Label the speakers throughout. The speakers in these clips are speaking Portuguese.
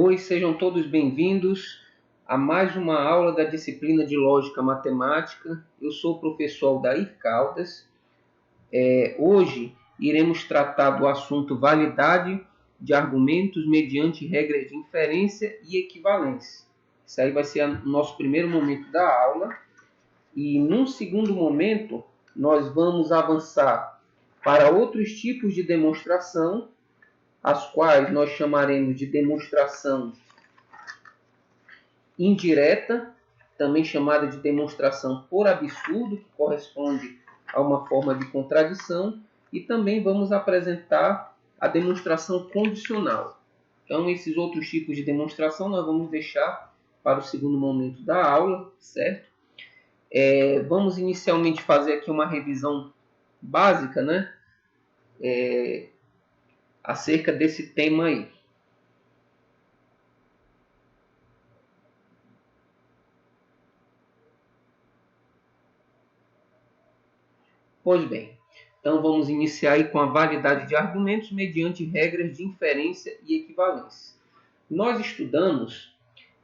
Speaker 1: Oi, sejam todos bem-vindos a mais uma aula da disciplina de Lógica Matemática. Eu sou o professor Aldair Caldas. Hoje iremos tratar do assunto validade de argumentos mediante regras de inferência e equivalência. Isso aí vai ser o nosso primeiro momento da aula. E num segundo momento, nós vamos avançar para outros tipos de demonstração, as quais nós chamaremos de demonstração indireta, também chamada de demonstração por absurdo, que corresponde a uma forma de contradição, e também vamos apresentar a demonstração condicional. Então, esses outros tipos de demonstração nós vamos deixar para o segundo momento da aula, certo? Vamos inicialmente fazer aqui uma revisão básica, né? Acerca desse tema aí. Pois bem, então vamos iniciar aí com a validade de argumentos mediante regras de inferência e equivalência. Nós estudamos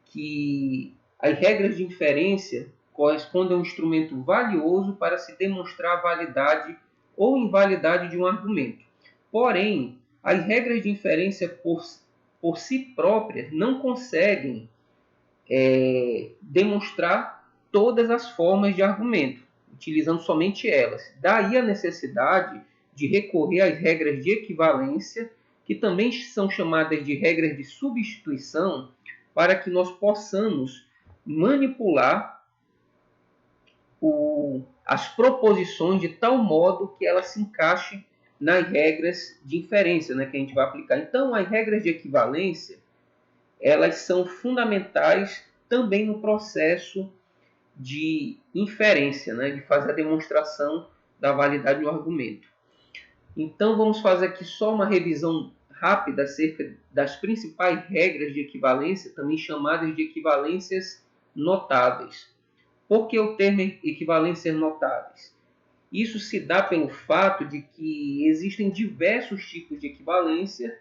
Speaker 1: que as regras de inferência correspondem a um instrumento valioso para se demonstrar a validade ou invalidade de um argumento. Porém, as regras de inferência por si próprias não conseguem demonstrar todas as formas de argumento, utilizando somente elas. Daí a necessidade de recorrer às regras de equivalência, que também são chamadas de regras de substituição, para que nós possamos manipular as proposições de tal modo que elas se encaixem nas regras de inferência, né, que a gente vai aplicar. Então, as regras de equivalência, elas são fundamentais também no processo de inferência, né, de fazer a demonstração da validade do argumento. Então, vamos fazer aqui só uma revisão rápida acerca das principais regras de equivalência, também chamadas de equivalências notáveis. Por que o termo equivalências notáveis? Isso se dá pelo fato de que existem diversos tipos de equivalência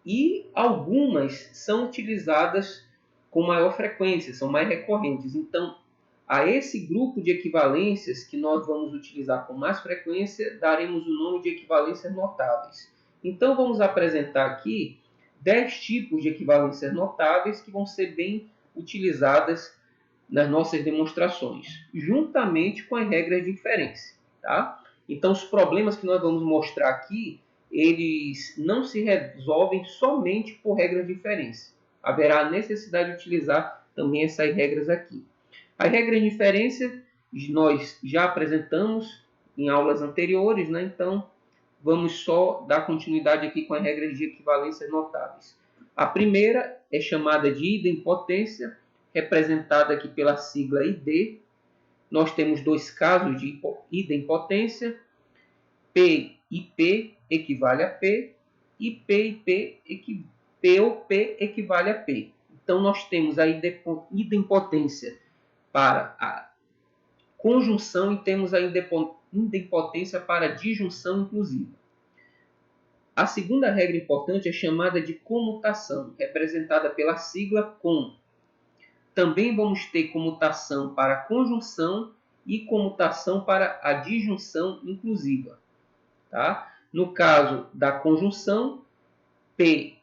Speaker 1: e algumas são utilizadas com maior frequência, são mais recorrentes. Então, a esse grupo de equivalências que nós vamos utilizar com mais frequência, daremos o nome de equivalências notáveis. Então, vamos apresentar aqui 10 tipos de equivalências notáveis que vão ser bem utilizadas nas nossas demonstrações, juntamente com as regras de inferência. Tá? Então, os problemas que nós vamos mostrar aqui, eles não se resolvem somente por regras de inferência. Haverá a necessidade de utilizar também essas regras aqui. As regras de inferência nós já apresentamos em aulas anteriores, né? Então vamos só dar continuidade aqui com as regras de equivalência notáveis. A primeira é chamada de idempotência, representada aqui pela sigla ID. Nós temos dois casos de idempotência. P e P equivale a P e P ou P equivale a P. Então nós temos a idempotência para a conjunção e temos a idempotência para a disjunção inclusiva. A segunda regra importante é chamada de comutação, representada pela sigla COM. Também vamos ter comutação para a conjunção e comutação para a disjunção inclusiva. Tá? No caso da conjunção, P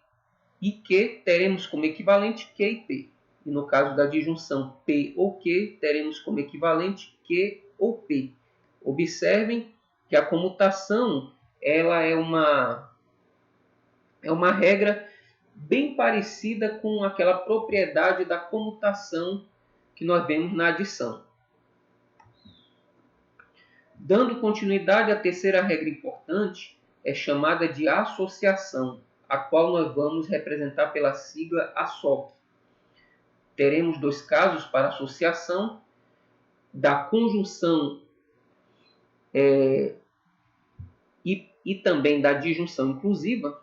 Speaker 1: e Q teremos como equivalente Q e P. E no caso da disjunção P ou Q, teremos como equivalente Q ou P. Observem que a comutação ela é uma regra bem parecida com aquela propriedade da comutação que nós vemos na adição. Dando continuidade, a terceira regra importante é chamada de associação, a qual nós vamos representar pela sigla ASSOC. Teremos dois casos para associação da conjunção e também da disjunção inclusiva.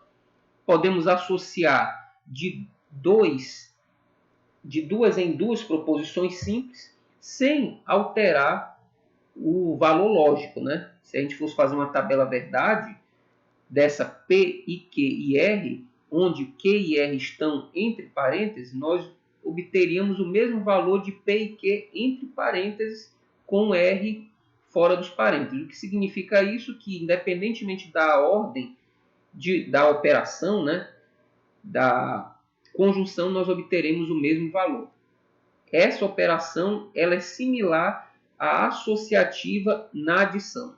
Speaker 1: Podemos associar de duas em duas proposições simples, sem alterar o valor lógico, Se a gente fosse fazer uma tabela verdade dessa P, I, Q e R, onde Q e R estão entre parênteses, nós obteríamos o mesmo valor de P e Q entre parênteses com R fora dos parênteses. O que significa isso? Que independentemente da ordem da operação, né, da conjunção, nós obteremos o mesmo valor. Essa operação ela é similar à associativa na adição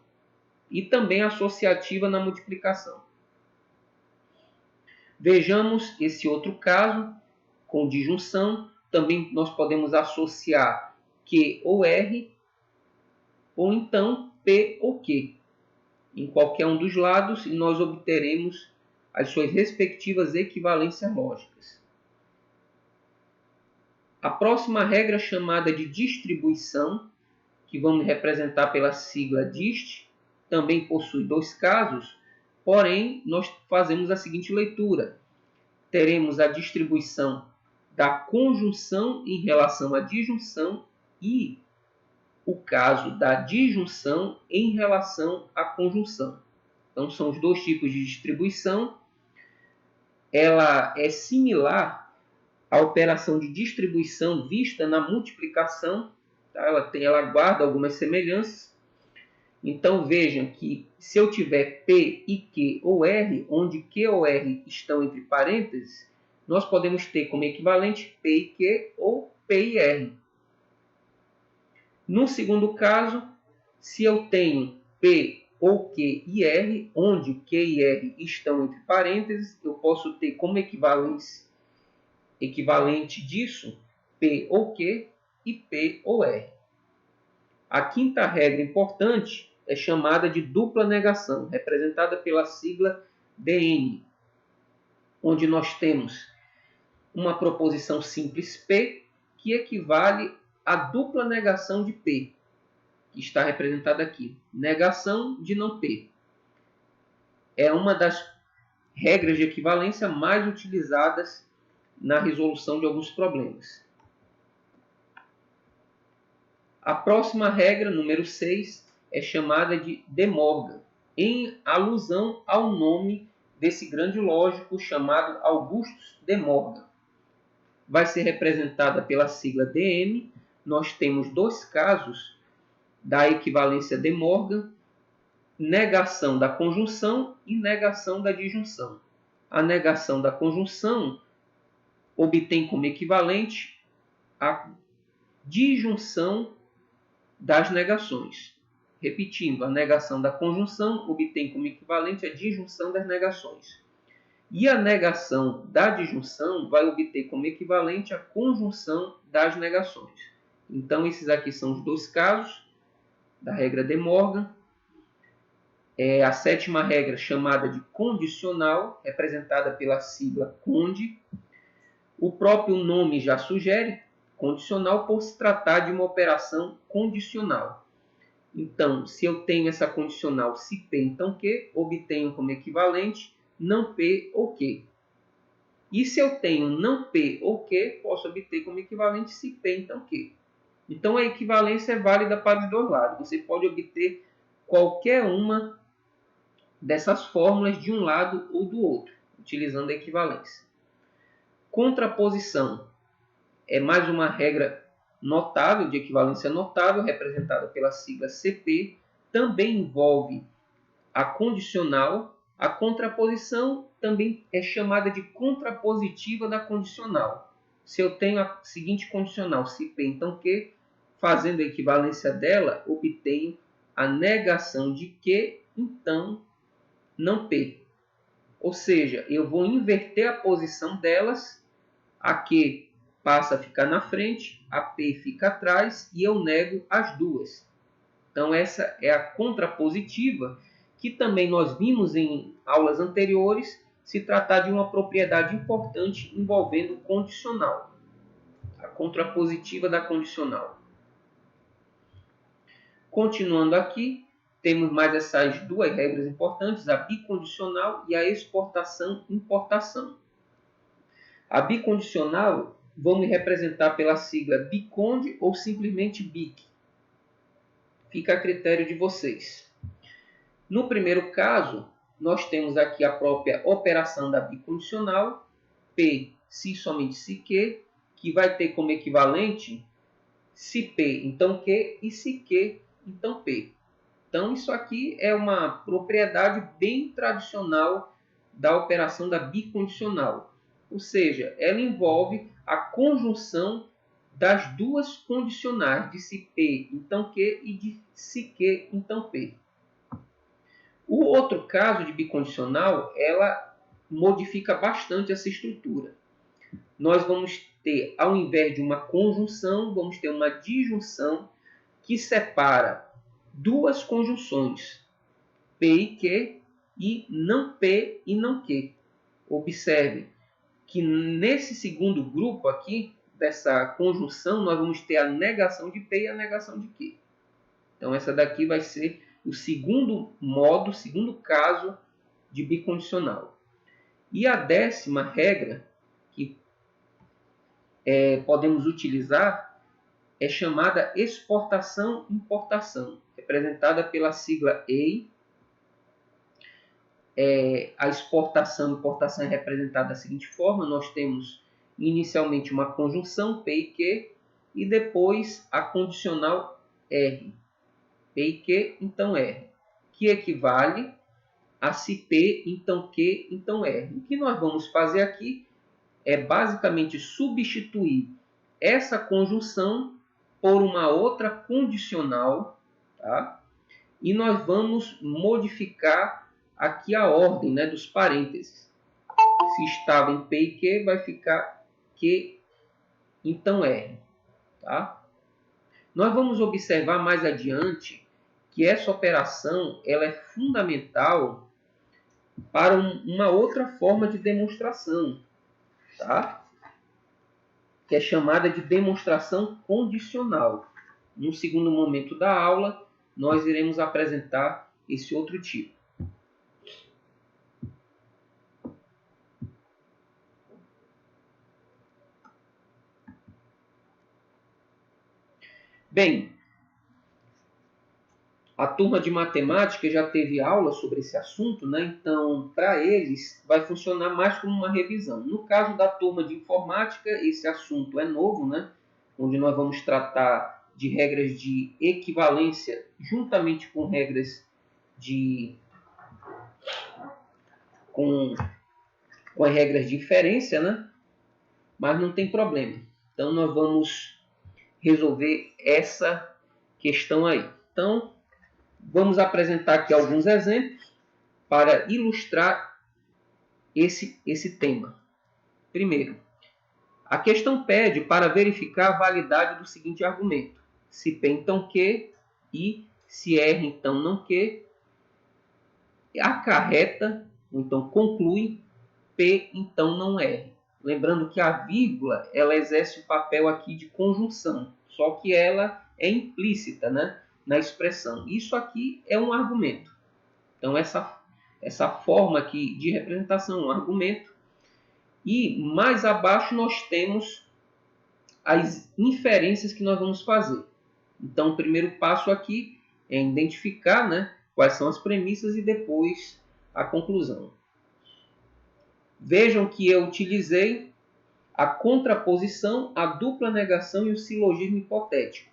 Speaker 1: e também associativa na multiplicação. Vejamos esse outro caso com disjunção. Também nós podemos associar Q ou R, ou então P ou Q, em qualquer um dos lados, e nós obteremos as suas respectivas equivalências lógicas. A próxima regra, chamada de distribuição, que vamos representar pela sigla dist, também possui dois casos, porém nós fazemos a seguinte leitura. Teremos a distribuição da conjunção em relação à disjunção e o caso da disjunção em relação à conjunção. Então, são os dois tipos de distribuição. Ela é similar à operação de distribuição vista na multiplicação. Tá? Ela guarda algumas semelhanças. Então, vejam que se eu tiver P e Q ou R, onde Q ou R estão entre parênteses, nós podemos ter como equivalente P e Q ou P e R. No segundo caso, se eu tenho P ou Q e R, onde Q e R estão entre parênteses, eu posso ter como equivalente disso P ou Q e P ou R. A quinta regra importante é chamada de dupla negação, representada pela sigla DN, onde nós temos uma proposição simples P que equivale à dupla negação de P, que está representada aqui. Negação de não P. É uma das regras de equivalência mais utilizadas na resolução de alguns problemas. A próxima regra, número 6, é chamada de De Morgan, em alusão ao nome desse grande lógico chamado Augustus De Morgan. Vai ser representada pela sigla DM. Nós temos dois casos da equivalência De Morgan: negação da conjunção e negação da disjunção. A negação da conjunção obtém como equivalente a disjunção das negações. Repetindo, a negação da conjunção obtém como equivalente a disjunção das negações. E a negação da disjunção vai obter como equivalente a conjunção das negações. Então, esses aqui são os dois casos da regra De Morgan. A sétima regra, chamada de condicional, representada pela sigla COND. O próprio nome já sugere condicional por se tratar de uma operação condicional. Então, se eu tenho essa condicional se P, então Q, obtenho como equivalente não P ou Q. E se eu tenho não P ou Q, posso obter como equivalente se P, então Q. Então, a equivalência é válida para os dois lados. Você pode obter qualquer uma dessas fórmulas de um lado ou do outro, utilizando a equivalência. Contraposição é mais uma regra notável, de equivalência notável, representada pela sigla CP. Também envolve a condicional. A contraposição também é chamada de contrapositiva da condicional. Se eu tenho a seguinte condicional, se P, então Q, fazendo a equivalência dela, obtenho a negação de Q, então não P. Ou seja, eu vou inverter a posição delas, a Q passa a ficar na frente, a P fica atrás e eu nego as duas. Então essa é a contrapositiva, que também nós vimos em aulas anteriores se tratar de uma propriedade importante envolvendo condicional. A contrapositiva da condicional. Continuando aqui, temos mais essas duas regras importantes, a bicondicional e a exportação-importação. A bicondicional vamos representar pela sigla BICOND ou simplesmente BIC. Fica a critério de vocês. No primeiro caso, nós temos aqui a própria operação da bicondicional, P, se somente se que vai ter como equivalente se P, então Q, e se Q, então P. Então, isso aqui é uma propriedade bem tradicional da operação da bicondicional. Ou seja, ela envolve a conjunção das duas condicionais, de se P, então Q, e de se Q, então P. O outro caso de bicondicional, ela modifica bastante essa estrutura. Nós vamos ter, ao invés de uma conjunção, vamos ter uma disjunção que separa duas conjunções, P e Q, e não P e não Q. Observe que nesse segundo grupo aqui, dessa conjunção, nós vamos ter a negação de P e a negação de Q. Então, essa daqui vai ser o segundo modo, o segundo caso de bicondicional. E a décima regra que podemos utilizar é chamada exportação-importação, representada pela sigla EI. A exportação e importação é representada da seguinte forma: nós temos inicialmente uma conjunção P e Q e depois a condicional R. P e Q, então R, que equivale a se P, então Q, então R. O que nós vamos fazer aqui é basicamente substituir essa conjunção por uma outra condicional, tá? E nós vamos modificar aqui a ordem, né, dos parênteses. Se estava em P e Q, vai ficar Q, então R. Tá? Nós vamos observar mais adiante que essa operação ela é fundamental para uma outra forma de demonstração, tá? Que é chamada de demonstração condicional. No segundo momento da aula, nós iremos apresentar esse outro tipo. Bem, a turma de matemática já teve aula sobre esse assunto, né? Então, para eles, vai funcionar mais como uma revisão. No caso da turma de informática, esse assunto é novo, né? Onde nós vamos tratar de regras de equivalência juntamente com regras com as regras de inferência, né? Mas não tem problema. Então, nós vamos resolver essa questão aí. Então, vamos apresentar aqui alguns exemplos para ilustrar esse tema. Primeiro, a questão pede para verificar a validade do seguinte argumento: se P então Q e se R então não Q, acarreta, então conclui, P então não R. Lembrando que a vírgula ela exerce o papel aqui de conjunção, só que ela é implícita, né, na expressão. Isso aqui é um argumento. Então, essa forma aqui de representação é um argumento. E mais abaixo nós temos as inferências que nós vamos fazer. Então, o primeiro passo aqui é identificar, né, quais são as premissas e depois a conclusão. Vejam que eu utilizei a contraposição, a dupla negação e o silogismo hipotético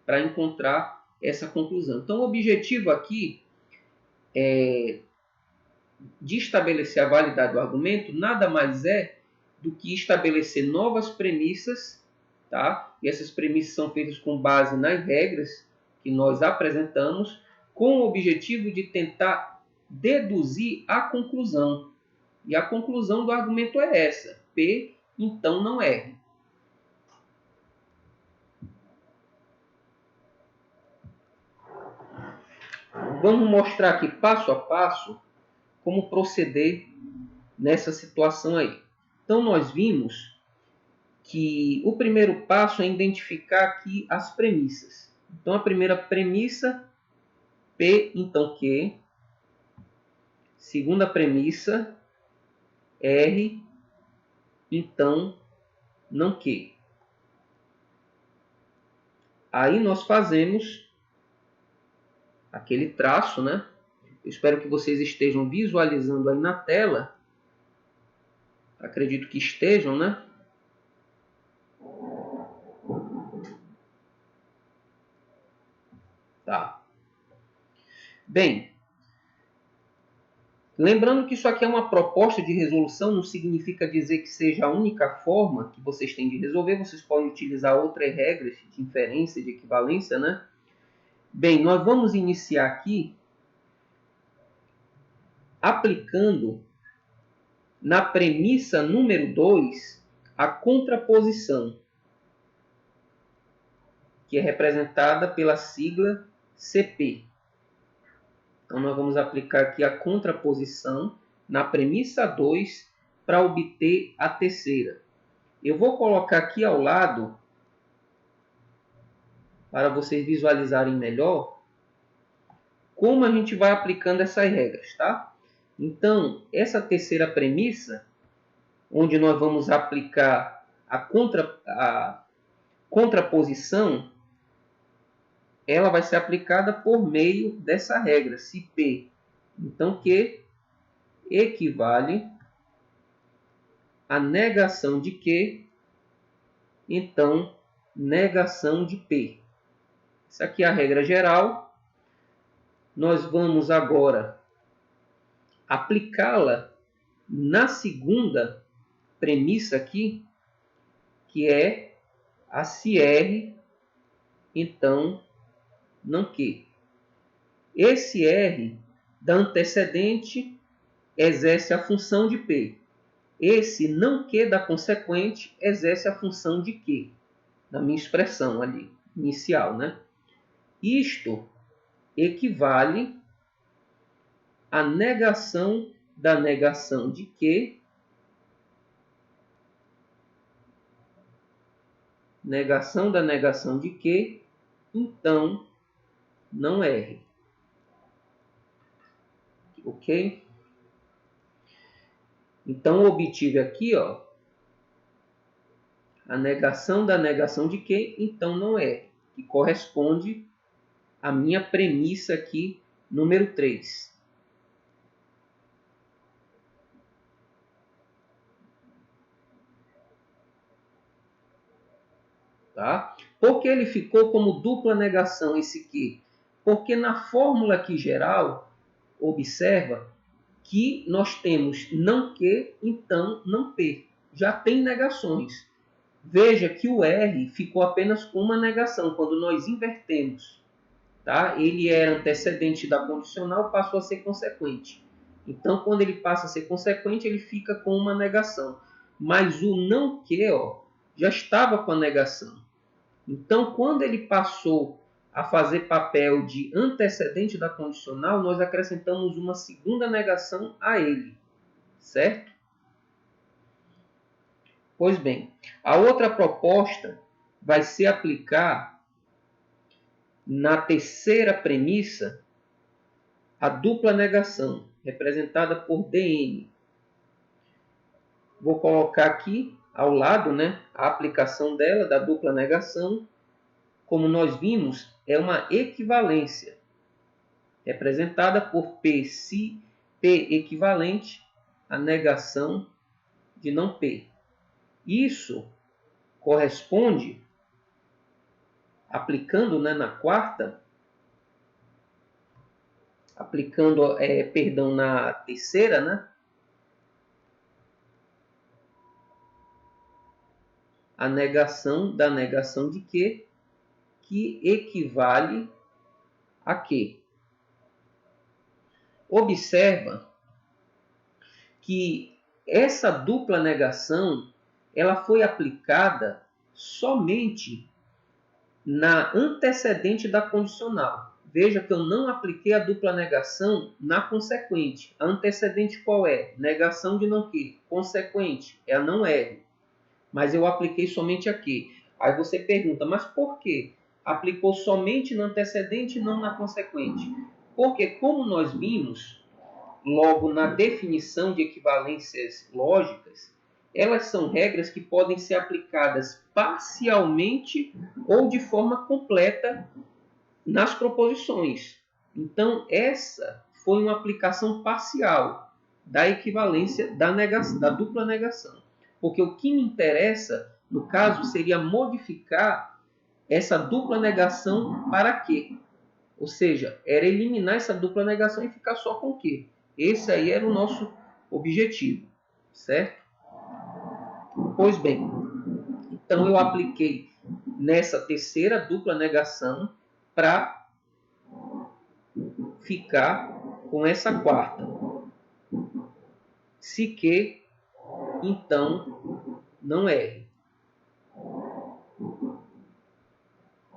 Speaker 1: para encontrar essa conclusão. Então, o objetivo aqui de estabelecer a validade do argumento nada mais é do que estabelecer novas premissas, tá? E essas premissas são feitas com base nas regras que nós apresentamos, com o objetivo de tentar deduzir a conclusão. E a conclusão do argumento é essa: P, então não R. Vamos mostrar aqui passo a passo como proceder nessa situação aí. Então, nós vimos que o primeiro passo é identificar aqui as premissas. Então, a primeira premissa, P, então Q. Segunda premissa, R, então não Q. Aí nós fazemos aquele traço, né? Eu espero que vocês estejam visualizando aí na tela. Acredito que estejam, né? Tá. Bem, lembrando que isso aqui é uma proposta de resolução, não significa dizer que seja a única forma que vocês têm de resolver. Vocês podem utilizar outras regras de inferência, de equivalência, né? Bem, nós vamos iniciar aqui aplicando na premissa número 2 a contraposição, que é representada pela sigla CP. Então, nós vamos aplicar aqui a contraposição na premissa 2 para obter a terceira. Eu vou colocar aqui ao lado, para vocês visualizarem melhor, como a gente vai aplicando essas regras, tá? Então, essa terceira premissa, onde nós vamos aplicar a contraposição, ela vai ser aplicada por meio dessa regra, se P, então Q equivale a negação de Q, então negação de P. Essa aqui é a regra geral. Nós vamos agora aplicá-la na segunda premissa aqui, que é a se R, então não Q. Esse R da antecedente exerce a função de P. Esse não Q da consequente exerce a função de Q, na minha expressão ali, inicial, né? Isto equivale à negação da negação de Q, negação da negação de Q, então não R. Ok? Então, obtive aqui, ó, a negação da negação de Q, então não R, que corresponde à minha premissa aqui, número 3. Tá? Por que ele ficou como dupla negação, esse Q? Porque na fórmula aqui geral, observa que nós temos não Q, então não P. Já tem negações. Veja que o R ficou apenas com uma negação, quando nós invertemos. Tá? Ele era antecedente da condicional, passou a ser consequente. Então, quando ele passa a ser consequente, ele fica com uma negação. Mas o não que, ó, já estava com a negação. Então, quando ele passou a fazer papel de antecedente da condicional, nós acrescentamos uma segunda negação a ele. Certo? Pois bem, a outra proposta vai ser aplicar na terceira premissa a dupla negação, representada por Dn. Vou colocar aqui ao lado, né, a aplicação dela, da dupla negação. Como nós vimos, é uma equivalência, representada por P se P equivalente à negação de não P. Isso corresponde, aplicando, né, na quarta, na terceira, né, a negação da negação de Q, que equivale a Q. Observa que essa dupla negação ela foi aplicada somente na antecedente da condicional. Veja que eu não apliquei a dupla negação na consequente. A antecedente qual é? Negação de não Q. Consequente é a não R. Mas eu apliquei somente a Q. Aí você pergunta, mas por quê? Aplicou somente na antecedente e não na consequente? Porque, como nós vimos logo na definição de equivalências lógicas, elas são regras que podem ser aplicadas parcialmente ou de forma completa nas proposições. Então, essa foi uma aplicação parcial da equivalência da dupla negação. Porque o que me interessa, no caso, seria modificar essa dupla negação para quê? Ou seja, era eliminar essa dupla negação e ficar só com o quê? Esse aí era o nosso objetivo, certo? Pois bem, então eu apliquei nessa terceira dupla negação para ficar com essa quarta. Se que, então, não R.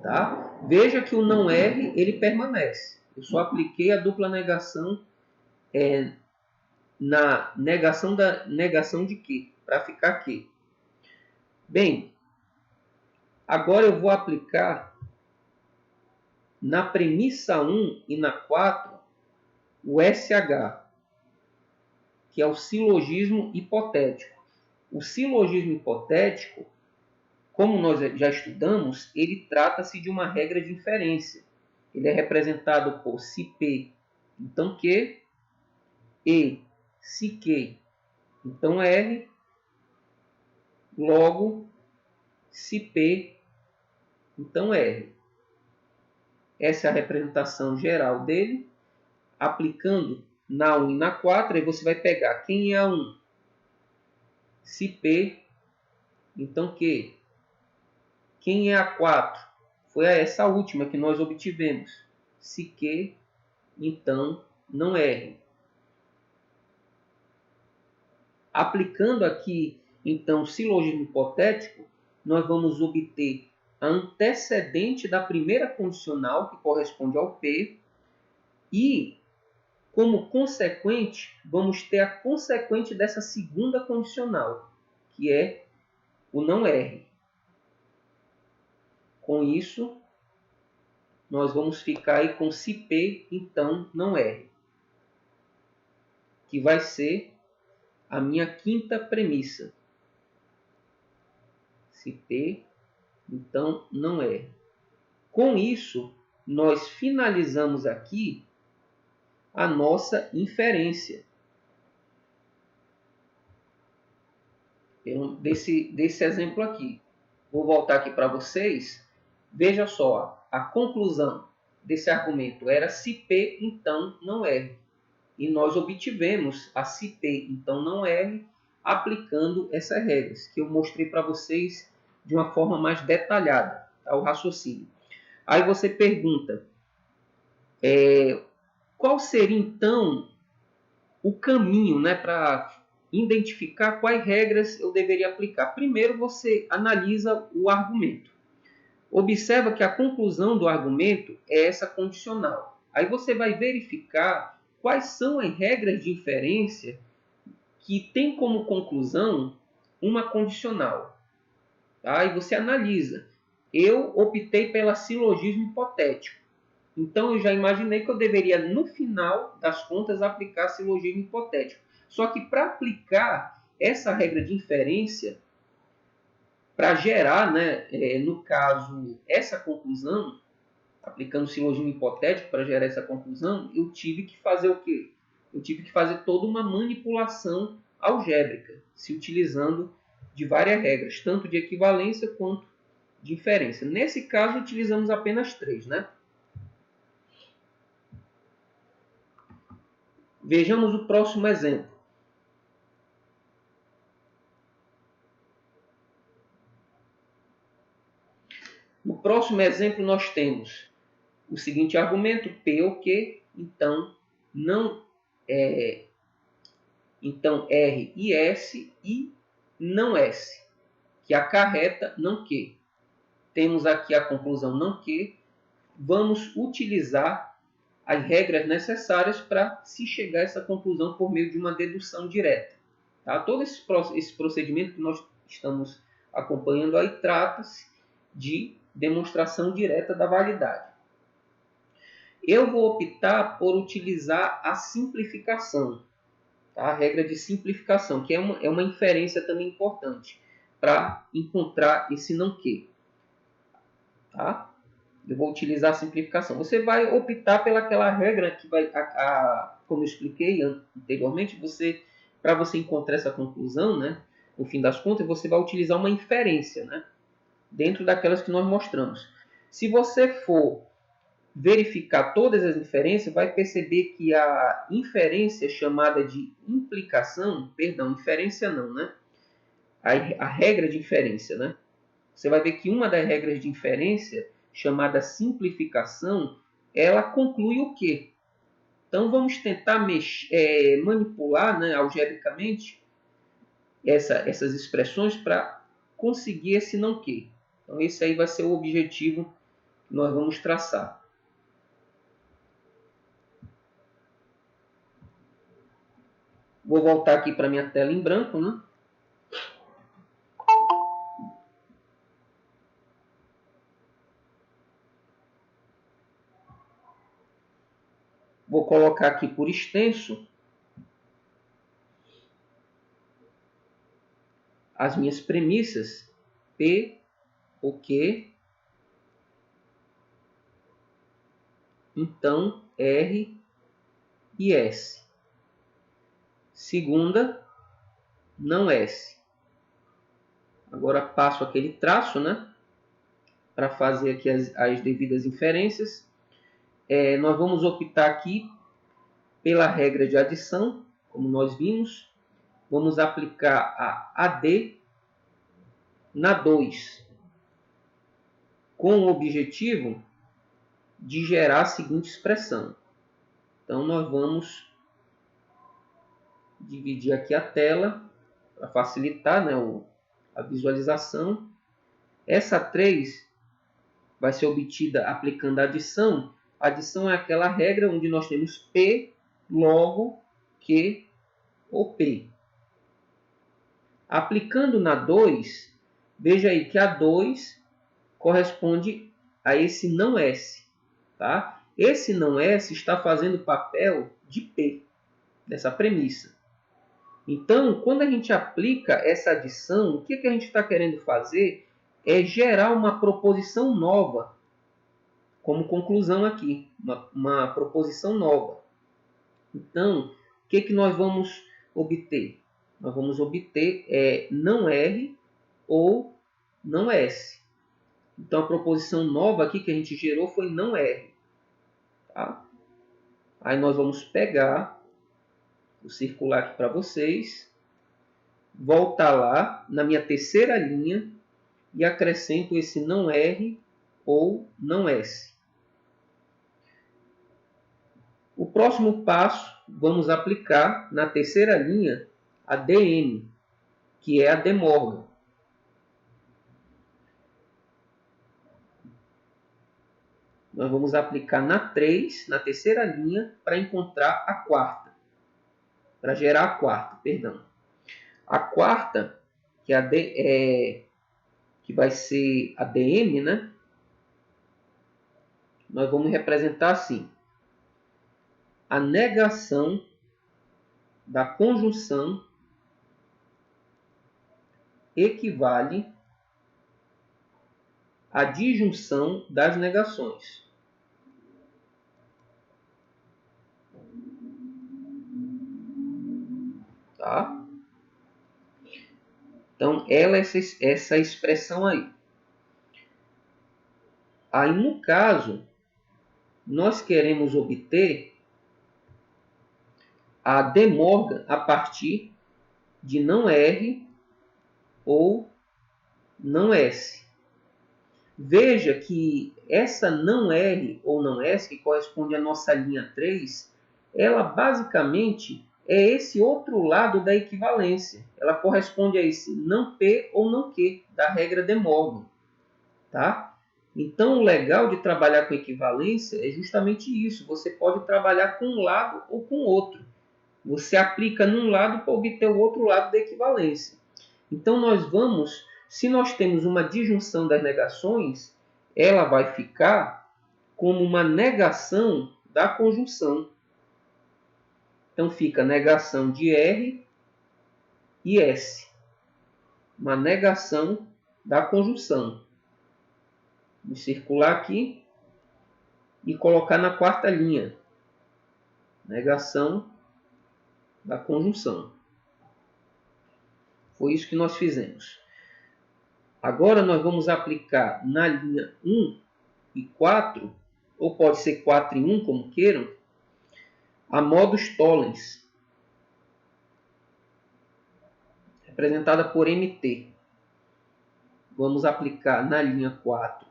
Speaker 1: Tá? Veja que o não R, ele permanece. Eu só apliquei a dupla negação na negação da negação de que, para ficar aqui. Bem, agora eu vou aplicar na premissa 1 e na 4 o SH, que é o silogismo hipotético. O silogismo hipotético, como nós já estudamos, ele trata-se de uma regra de inferência. Ele é representado por se P, então Q, e se Q, então R, logo se P, então R. Essa é a representação geral dele. Aplicando na 1 e na 4, aí você vai pegar quem é a 1? Se P, então Q. Quem é a 4? Foi essa última que nós obtivemos. Se Q, então não R. Aplicando aqui, então, o silogismo hipotético, nós vamos obter a antecedente da primeira condicional, que corresponde ao P, e, como consequente, vamos ter a consequente dessa segunda condicional, que é o não R. Com isso, nós vamos ficar aí com se P, então não R, que vai ser a minha quinta premissa. Se P, então não R. Com isso, nós finalizamos aqui a nossa inferência. Desse exemplo aqui. Vou voltar aqui para vocês. Veja só, a conclusão desse argumento era se P, então não R. E nós obtivemos a se P, então não R, aplicando essas regras, que eu mostrei para vocês de uma forma mais detalhada, tá? O raciocínio. Aí você pergunta, qual seria então o caminho, né, para identificar quais regras eu deveria aplicar? Primeiro você analisa o argumento. Observa que a conclusão do argumento é essa condicional. Aí você vai verificar quais são as regras de inferência que tem como conclusão uma condicional. Tá? E você analisa. Eu optei pela silogismo hipotético. Então eu já imaginei que eu deveria, no final das contas, aplicar silogismo hipotético. Só que para aplicar essa regra de inferência, para gerar, né, no caso, essa conclusão, aplicando o silogismo hipotético para gerar essa conclusão, eu tive que fazer o quê? Eu tive que fazer toda uma manipulação algébrica, se utilizando de várias regras, tanto de equivalência quanto de inferência. Nesse caso, utilizamos apenas 3, né? Vejamos o próximo exemplo. No próximo exemplo, nós temos o seguinte argumento, P ou Q, então não então R e S e não S, que acarreta não Q. Temos aqui a conclusão não Q. Vamos utilizar as regras necessárias para se chegar a essa conclusão por meio de uma dedução direta. Tá? Todo esse procedimento que nós estamos acompanhando aí trata-se de demonstração direta da validade. Eu vou optar por utilizar a simplificação, tá? A regra de simplificação, que é uma inferência também importante para encontrar esse não que. Tá? Eu vou utilizar a simplificação. Você vai optar pelaquela regra que vai como eu expliquei anteriormente, para você encontrar essa conclusão, né, no fim das contas, você vai utilizar uma inferência, né, dentro daquelas que nós mostramos. Se você for verificar todas as inferências, vai perceber que a inferência chamada de implicação, perdão, inferência não, né? A regra de inferência, né? Você vai ver que uma das regras de inferência, chamada simplificação, ela conclui o quê? Então vamos tentar manipular, né, algebricamente essas expressões para conseguir esse não que. Então esse aí vai ser o objetivo que nós vamos traçar. Vou voltar aqui para minha tela em branco, né? Vou colocar aqui por extenso as minhas premissas P, o Q, então R e S. Segunda, não S. Agora passo aquele traço, né? Para fazer aqui as devidas inferências. Nós vamos optar aqui pela regra de adição, como nós vimos. Vamos aplicar a AD na 2, com o objetivo de gerar a seguinte expressão. Então, nós vamos dividir aqui a tela para facilitar, né, a visualização. Essa 3 vai ser obtida aplicando a adição. A adição é aquela regra onde nós temos P, logo, Q ou P. Aplicando na 2, veja aí que a 2 corresponde a esse não S. Tá? Esse não S está fazendo papel de P, dessa premissa. Então, quando a gente aplica essa adição, o que a gente está querendo fazer é gerar uma proposição nova, como conclusão aqui, uma proposição nova. Então, o que nós vamos obter? Nós vamos obter não R ou não S. Então, a proposição nova aqui que a gente gerou foi não R. Tá? Aí nós vamos pegar, vou circular aqui para vocês, voltar lá na minha terceira linha e acrescento esse não R ou não S. O próximo passo, vamos aplicar na terceira linha a DM, que é a De Morgan. Nós vamos aplicar na 3, na terceira linha, para encontrar a quarta. Para gerar a quarta, perdão. A quarta, que, que vai ser a DM, né? Nós vamos representar assim. A negação da conjunção equivale à disjunção das negações. Tá? Então, essa expressão aí. Aí, no caso, nós queremos obter a De Morgan a partir de não R ou não S. Veja que essa não R ou não S, que corresponde à nossa linha 3, ela basicamente é esse outro lado da equivalência. Ela corresponde a esse não P ou não Q, da regra De Morgan. Tá? Então, o legal de trabalhar com equivalência é justamente isso. Você pode trabalhar com um lado ou com o outro. Você aplica num lado para obter o outro lado da equivalência. Então, se nós temos uma disjunção das negações, ela vai ficar como uma negação da conjunção. Então, fica negação de R e S. Uma negação da conjunção. Vou circular aqui e colocar na quarta linha. Negação da conjunção. Foi isso que nós fizemos. Agora nós vamos aplicar na linha 1 e 4, ou pode ser 4 e 1, como queiram, a modus tollens, representada por MT. Vamos aplicar na linha 4,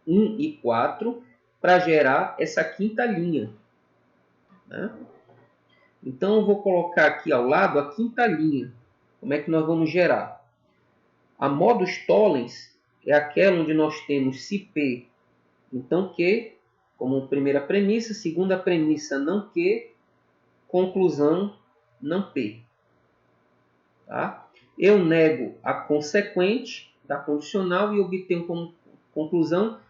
Speaker 1: 1 e 4, para gerar essa quinta linha. Né? Então, eu vou colocar aqui ao lado a quinta linha. Como é que nós vamos gerar? A modus tollens é aquela onde nós temos se P, então Q, como primeira premissa. Segunda premissa, não Q. Conclusão, não P. Tá? Eu nego a consequente da condicional e obtenho como conclusão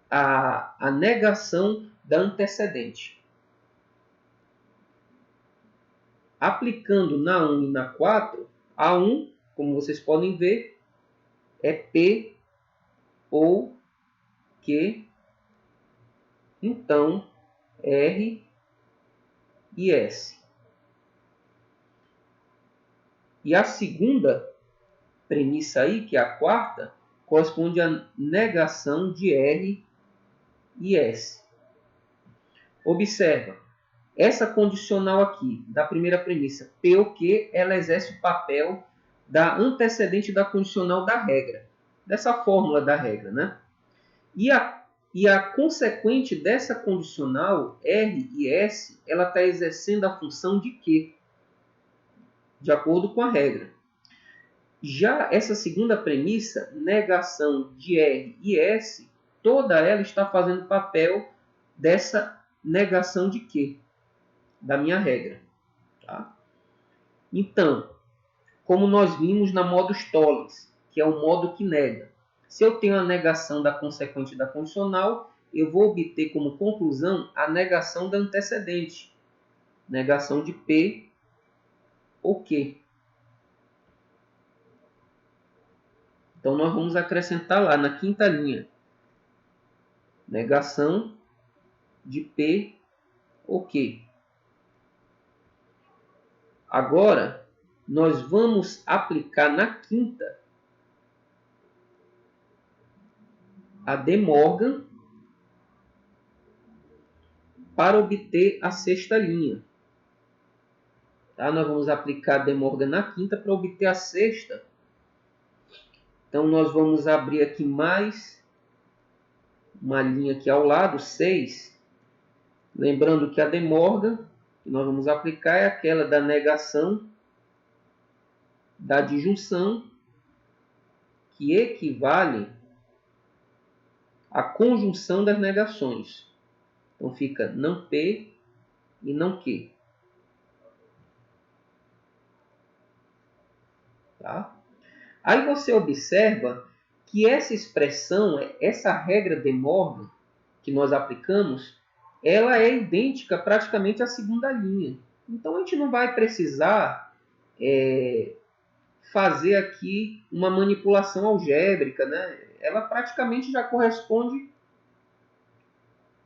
Speaker 1: a negação da antecedente. Aplicando na 1 e na 4, a 1, como vocês podem ver, é P ou Q, então R e S. E a segunda premissa aí, que é a quarta, corresponde à negação de R e S. Observa, essa condicional aqui, da primeira premissa, P ou Q, ela exerce o papel da antecedente da condicional da regra. Dessa fórmula da regra, né? E a consequente dessa condicional, R e S, ela está exercendo a função de Q, de acordo com a regra. Já essa segunda premissa, negação de R e S, toda ela está fazendo papel dessa negação de Q, da minha regra. Tá? Então, como nós vimos na modus tollens, que é o modo que nega. Se eu tenho a negação da consequente da condicional, eu vou obter como conclusão a negação da antecedente. Negação de P ou Q. Então, nós vamos acrescentar lá na quinta linha. Negação de P ou Q. Agora, nós vamos aplicar na quinta a De Morgan para obter a sexta linha. Tá? Nós vamos aplicar a De Morgan na quinta para obter a sexta. Então, nós vamos abrir aqui mais uma linha aqui ao lado, 6. Lembrando que a De Morgan que nós vamos aplicar é aquela da negação da disjunção, que equivale à conjunção das negações. Então, fica não P e não Q. Tá? Aí você observa que essa expressão, essa regra de Morgan que nós aplicamos, ela é idêntica praticamente à segunda linha. Então a gente não vai precisar fazer aqui uma manipulação algébrica, né? Ela praticamente já corresponde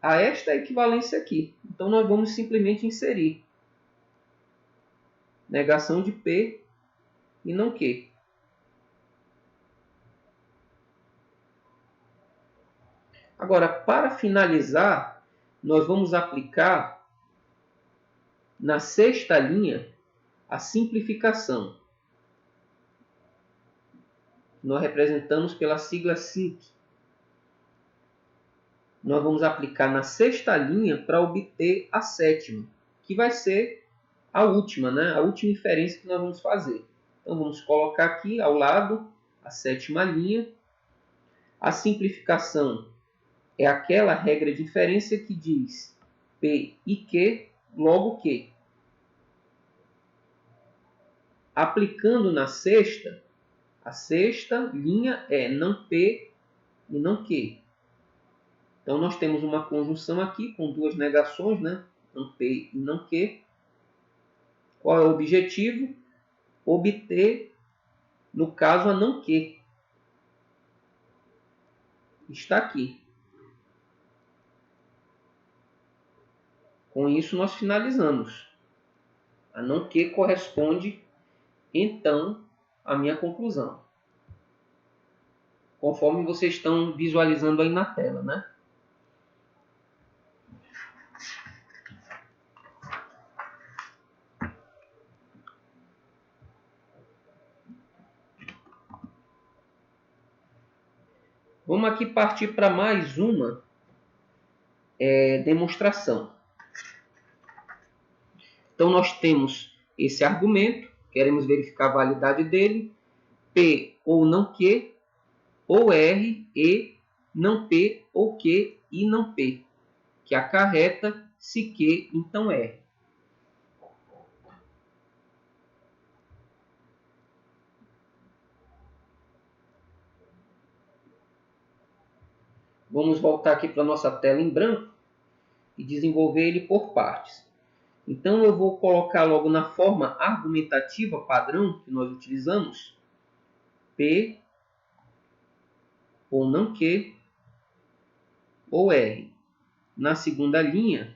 Speaker 1: a esta equivalência aqui. Então nós vamos simplesmente inserir negação de P e não Q. Agora, para finalizar, nós vamos aplicar na sexta linha a simplificação. Nós representamos pela sigla SINC. Nós vamos aplicar na sexta linha para obter a sétima, que vai ser a última, né? A última inferência que nós vamos fazer. Então, vamos colocar aqui ao lado a sétima linha. A simplificação é aquela regra de inferência que diz P e Q, logo Q. Aplicando na sexta, a sexta linha é não P e não Q. Então, nós temos uma conjunção aqui com duas negações, né? Não P e não Q. Qual é o objetivo? Obter, no caso, a não Q. Está aqui. Com isso, nós finalizamos. A não que corresponde, então, à minha conclusão. Conforme vocês estão visualizando aí na tela, né? Vamos aqui partir para mais uma demonstração. Então, nós temos esse argumento, queremos verificar a validade dele, P ou não Q, ou R e não P ou Q e não P, que acarreta se Q, então R. Vamos voltar aqui para a nossa tela em branco e desenvolver ele por partes. Então, eu vou colocar logo na forma argumentativa padrão que nós utilizamos, P ou não Q ou R. Na segunda linha,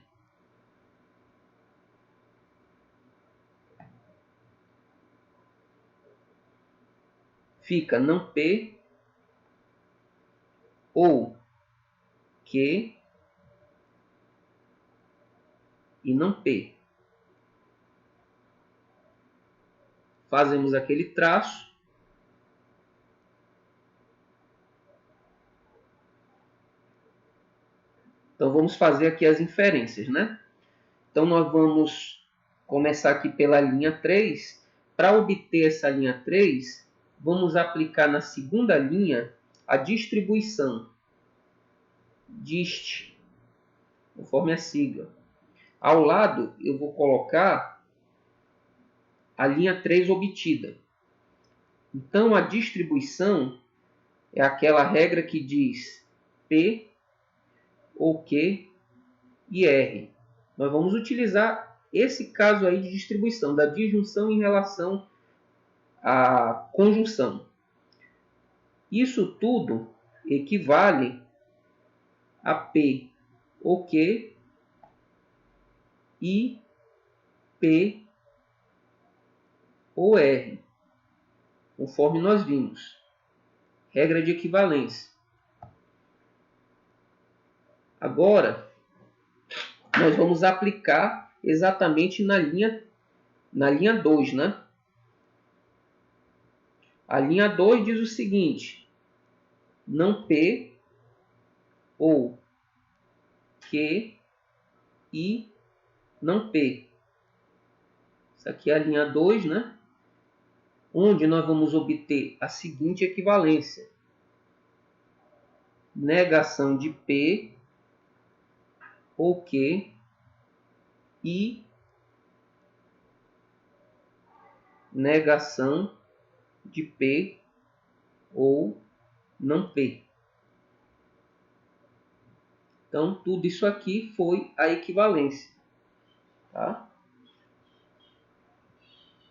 Speaker 1: fica não P ou Q e não P. Fazemos aquele traço. Então, vamos fazer aqui as inferências, né? Então, nós vamos começar aqui pela linha 3. Para obter essa linha 3, vamos aplicar na segunda linha a distribuição dist, conforme a sigla. Ao lado, eu vou colocar a linha 3 obtida. Então, a distribuição é aquela regra que diz P ou Q e R. Nós vamos utilizar esse caso aí de distribuição, da disjunção em relação à conjunção. Isso tudo equivale a P ou Q e P ou R, conforme nós vimos. Regra de equivalência. Agora, nós vamos aplicar exatamente na linha 2, né? A linha 2 diz o seguinte: não P ou Q e não P. Isso aqui é a linha 2, né? Onde nós vamos obter a seguinte equivalência: negação de P ou Q e negação de P ou não P. Então, tudo isso aqui foi a equivalência. Tá?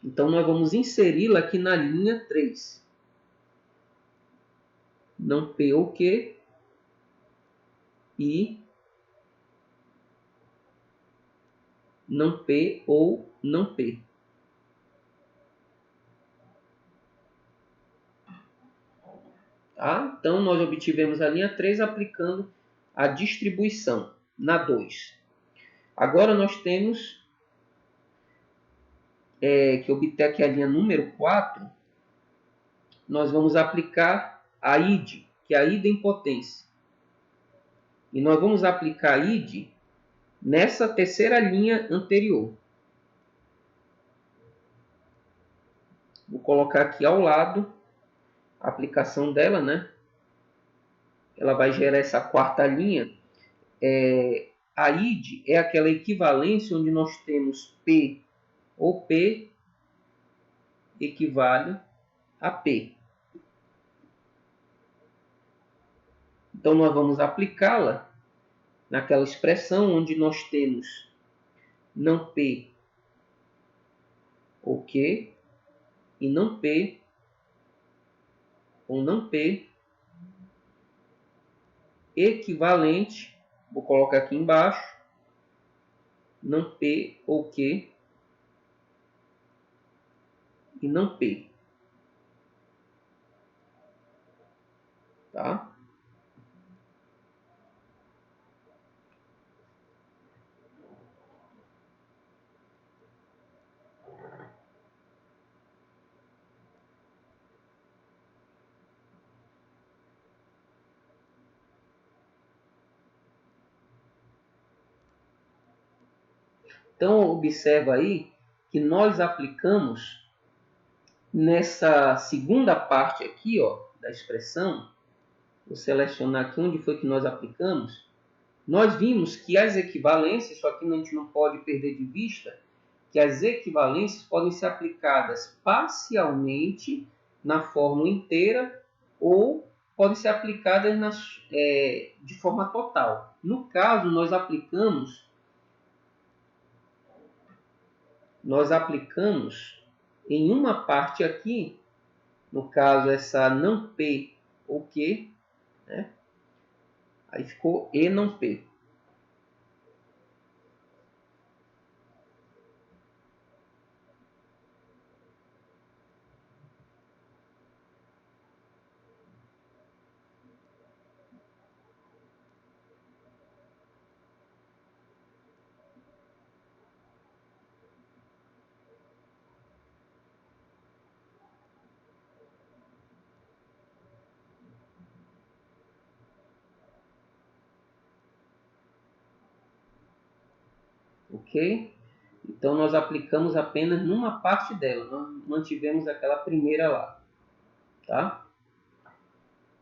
Speaker 1: Então, nós vamos inseri-la aqui na linha 3. Não P ou Q e não P ou não P. Tá? Então, nós obtivemos a linha 3 aplicando a distribuição na 2. Agora, nós temos que obter aqui a linha número 4. Nós vamos aplicar a id, que é a idempotência. E nós vamos aplicar a id nessa terceira linha anterior. Vou colocar aqui ao lado a aplicação dela, né? Ela vai gerar essa quarta linha. A id é aquela equivalência onde nós temos P ou P equivale a P. Então, nós vamos aplicá-la naquela expressão onde nós temos não P ou Q e não P ou não P equivalente, vou colocar aqui embaixo, não P ou Q e não P. Tá? Então, observa aí que nós aplicamos nessa segunda parte aqui, ó, da expressão. Vou selecionar aqui onde foi que nós aplicamos. Nós vimos que as equivalências, só que a gente não pode perder de vista, que as equivalências podem ser aplicadas parcialmente na fórmula inteira ou podem ser aplicadas de forma total. No caso, nós aplicamos em uma parte aqui, no caso essa não P ou Q, né? Aí ficou E não P. Ok? Então, nós aplicamos apenas numa parte dela. Nós mantivemos aquela primeira lá. Tá?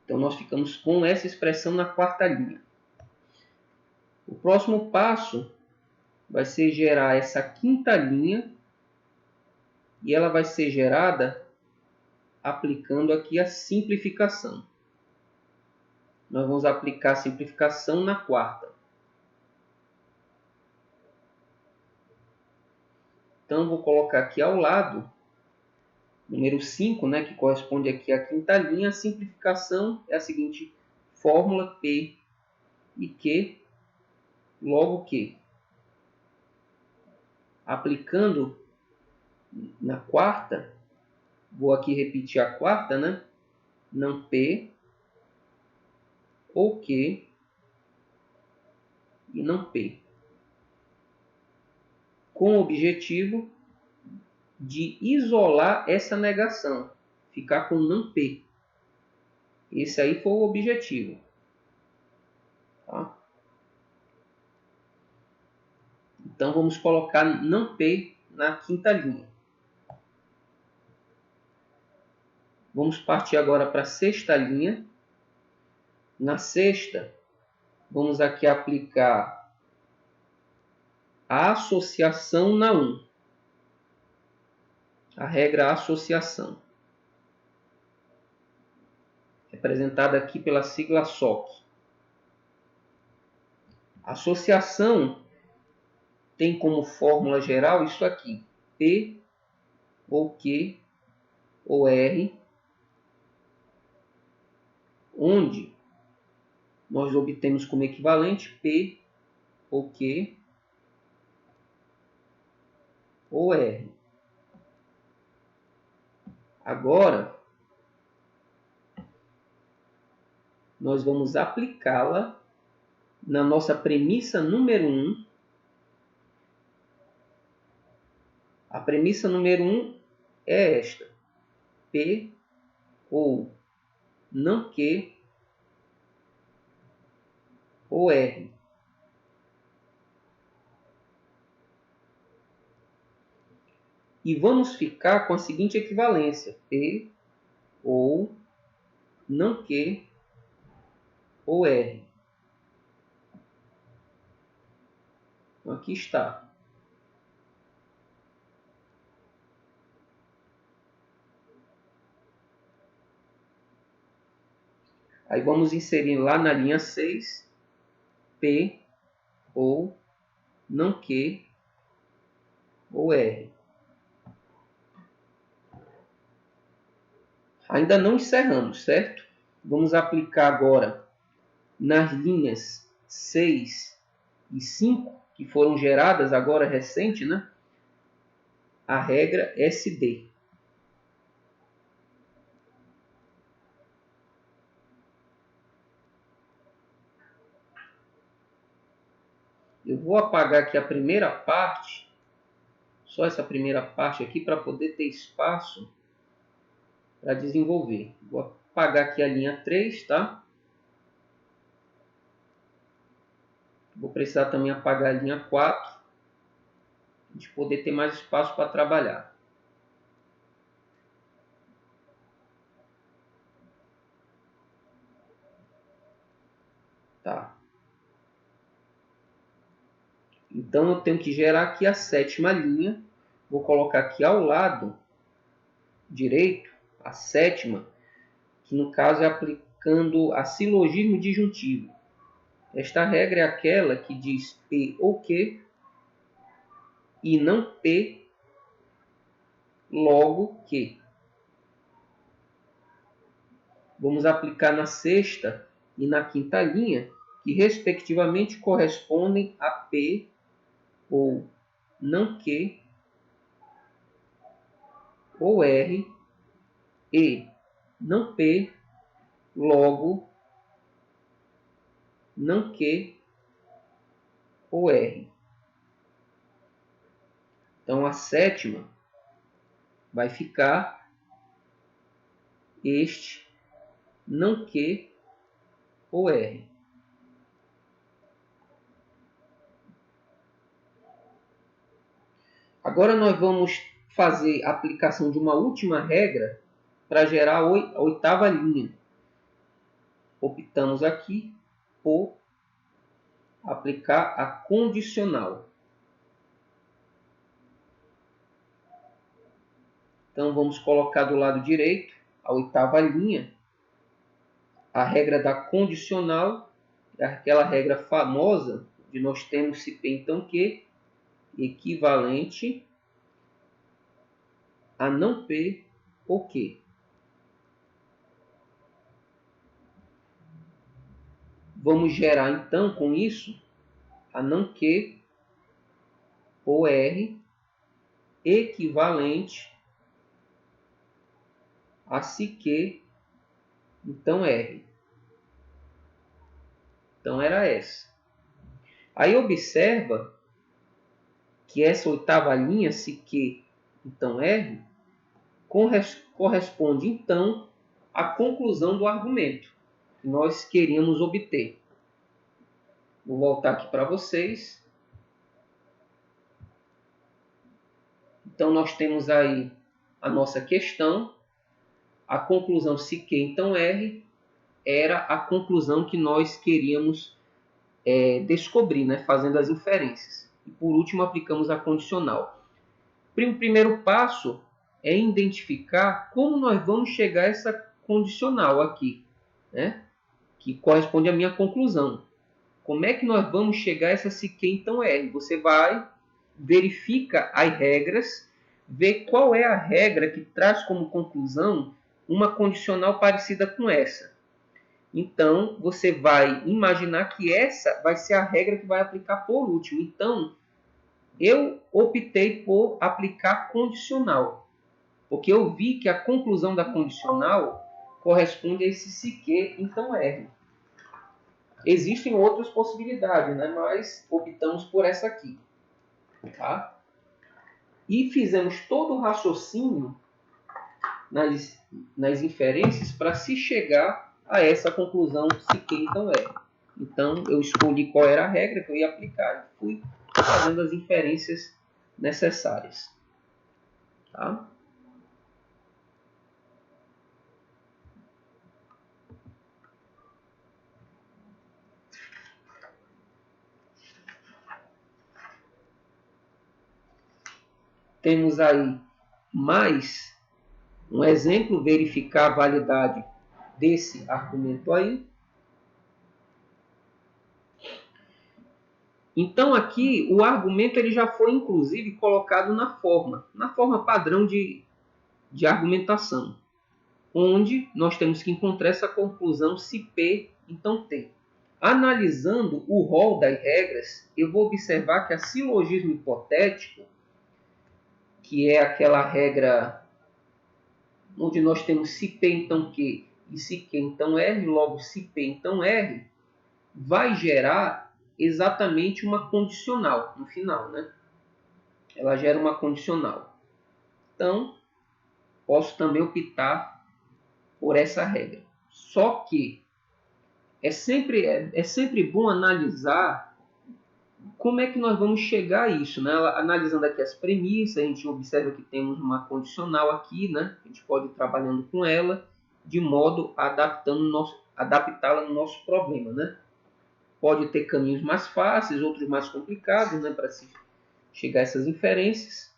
Speaker 1: Então, nós ficamos com essa expressão na quarta linha. O próximo passo vai ser gerar essa quinta linha. E ela vai ser gerada aplicando aqui a simplificação. Nós vamos aplicar a simplificação na quarta. Então, vou colocar aqui ao lado, número 5, né, que corresponde aqui à quinta linha. A simplificação é a seguinte fórmula: P e Q, logo Q. Aplicando na quarta, vou aqui repetir a quarta, né? Não P ou Q e não P. Com o objetivo de isolar essa negação, ficar com não P. Esse aí foi o objetivo. Tá? Então vamos colocar não P na quinta linha. Vamos partir agora para a sexta linha. Na sexta, vamos aqui aplicar a associação na 1. A regra associação, representada aqui pela sigla SOC. Associação tem como fórmula geral isso aqui: P ou Q ou R, onde nós obtemos como equivalente P ou Q ou R. Agora, nós vamos aplicá-la na nossa premissa número 1. A premissa número 1 é esta: P ou não Q ou R. E vamos ficar com a seguinte equivalência: P ou não Q ou R. Então, aqui está. Aí vamos inserir lá na linha 6, P ou não Q ou R. Ainda não encerramos, certo? Vamos aplicar agora nas linhas 6 e 5, que foram geradas agora recente, né? A regra SD. Eu vou apagar aqui a primeira parte, só essa primeira parte aqui, para poder ter espaço para desenvolver. Vou apagar aqui a linha 3, tá? Vou precisar também apagar a linha 4, para a gente poder ter mais espaço para trabalhar. Tá. Então eu tenho que gerar aqui a sétima linha. Vou colocar aqui ao lado direito a sétima, que no caso é aplicando a silogismo disjuntivo. Esta regra é aquela que diz P ou Q e não P logo Q. Vamos aplicar na sexta e na quinta linha, que respectivamente correspondem a P ou não Q ou R e não P logo não Q ou R. Então a sétima vai ficar este não Q ou R. Agora nós vamos fazer a aplicação de uma última regra para gerar a oitava linha. Optamos aqui por aplicar a condicional. Então vamos colocar do lado direito a oitava linha, a regra da condicional, aquela regra famosa de nós temos se P então Q, equivalente a não P ou Q. Vamos gerar então com isso a não Q ou R equivalente a se Q então R. Então era essa. Aí observa que essa oitava linha, se Q então R, corresponde então à conclusão do argumento que nós queríamos obter. Vou voltar aqui para vocês. Então nós temos aí a nossa questão. A conclusão se Q então R era a conclusão que nós queríamos descobrir, né, fazendo as inferências. E por último aplicamos a condicional. O primeiro passo é identificar como nós vamos chegar a essa condicional aqui, né, que corresponde à minha conclusão. Como é que nós vamos chegar a essa se Q então R? Você vai, verifica as regras, vê qual é a regra que traz como conclusão uma condicional parecida com essa. Então, você vai imaginar que essa vai ser a regra que vai aplicar por último. Então, eu optei por aplicar condicional, porque eu vi que a conclusão da condicional corresponde a esse se Q então R. Existem outras possibilidades, né? Mas optamos por essa aqui. Tá? E fizemos todo o raciocínio nas inferências para se chegar a essa conclusão se Q então R. Então, eu escolhi qual era a regra que eu ia aplicar e fui fazendo as inferências necessárias. Tá? Temos aí mais um exemplo, verificar a validade desse argumento aí. Então aqui o argumento ele já foi inclusive colocado na forma padrão de argumentação, onde nós temos que encontrar essa conclusão se P então T. Analisando o rol das regras, eu vou observar que a silogismo hipotético, que é aquela regra onde nós temos se P então Q e se Q então R, logo se P então R, vai gerar exatamente uma condicional no final, né? Ela gera uma condicional. Então, posso também optar por essa regra. Só que é sempre bom analisar como é que nós vamos chegar a isso, né? Analisando aqui as premissas, a gente observa que temos uma condicional aqui, né? A gente pode ir trabalhando com ela de modo a adaptá-la no nosso problema, né? Pode ter caminhos mais fáceis, outros mais complicados, né? Para se chegar a essas inferências.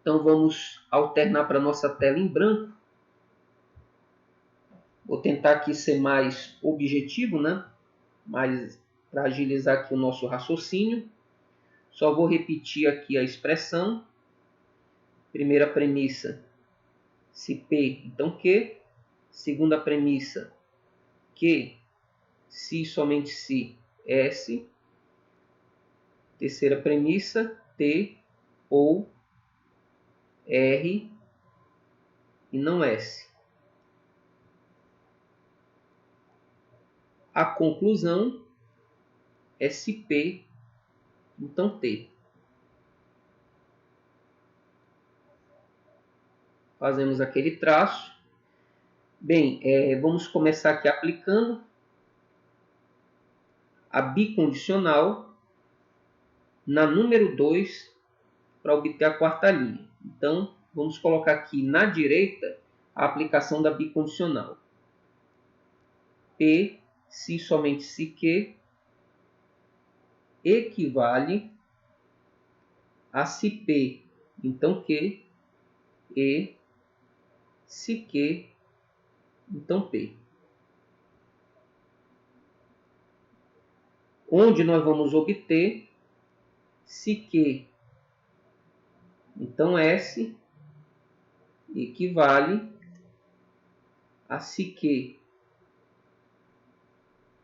Speaker 1: Então vamos alternar para a nossa tela em branco. Vou tentar aqui ser mais objetivo, né? Mais para agilizar aqui o nosso raciocínio. Só vou repetir aqui a expressão. Primeira premissa, se P, então Q. Segunda premissa, Q, se somente se S. Terceira premissa, T ou R e não S. A conclusão é se P, então T. Fazemos aquele traço. Bem, vamos começar aqui aplicando a bicondicional na número 2 para obter a quarta linha. Então, vamos colocar aqui na direita a aplicação da bicondicional. P, se somente se Q, equivale a se P, então Q, e se Q, então P. Onde nós vamos obter se Q, então S, equivale a se Q,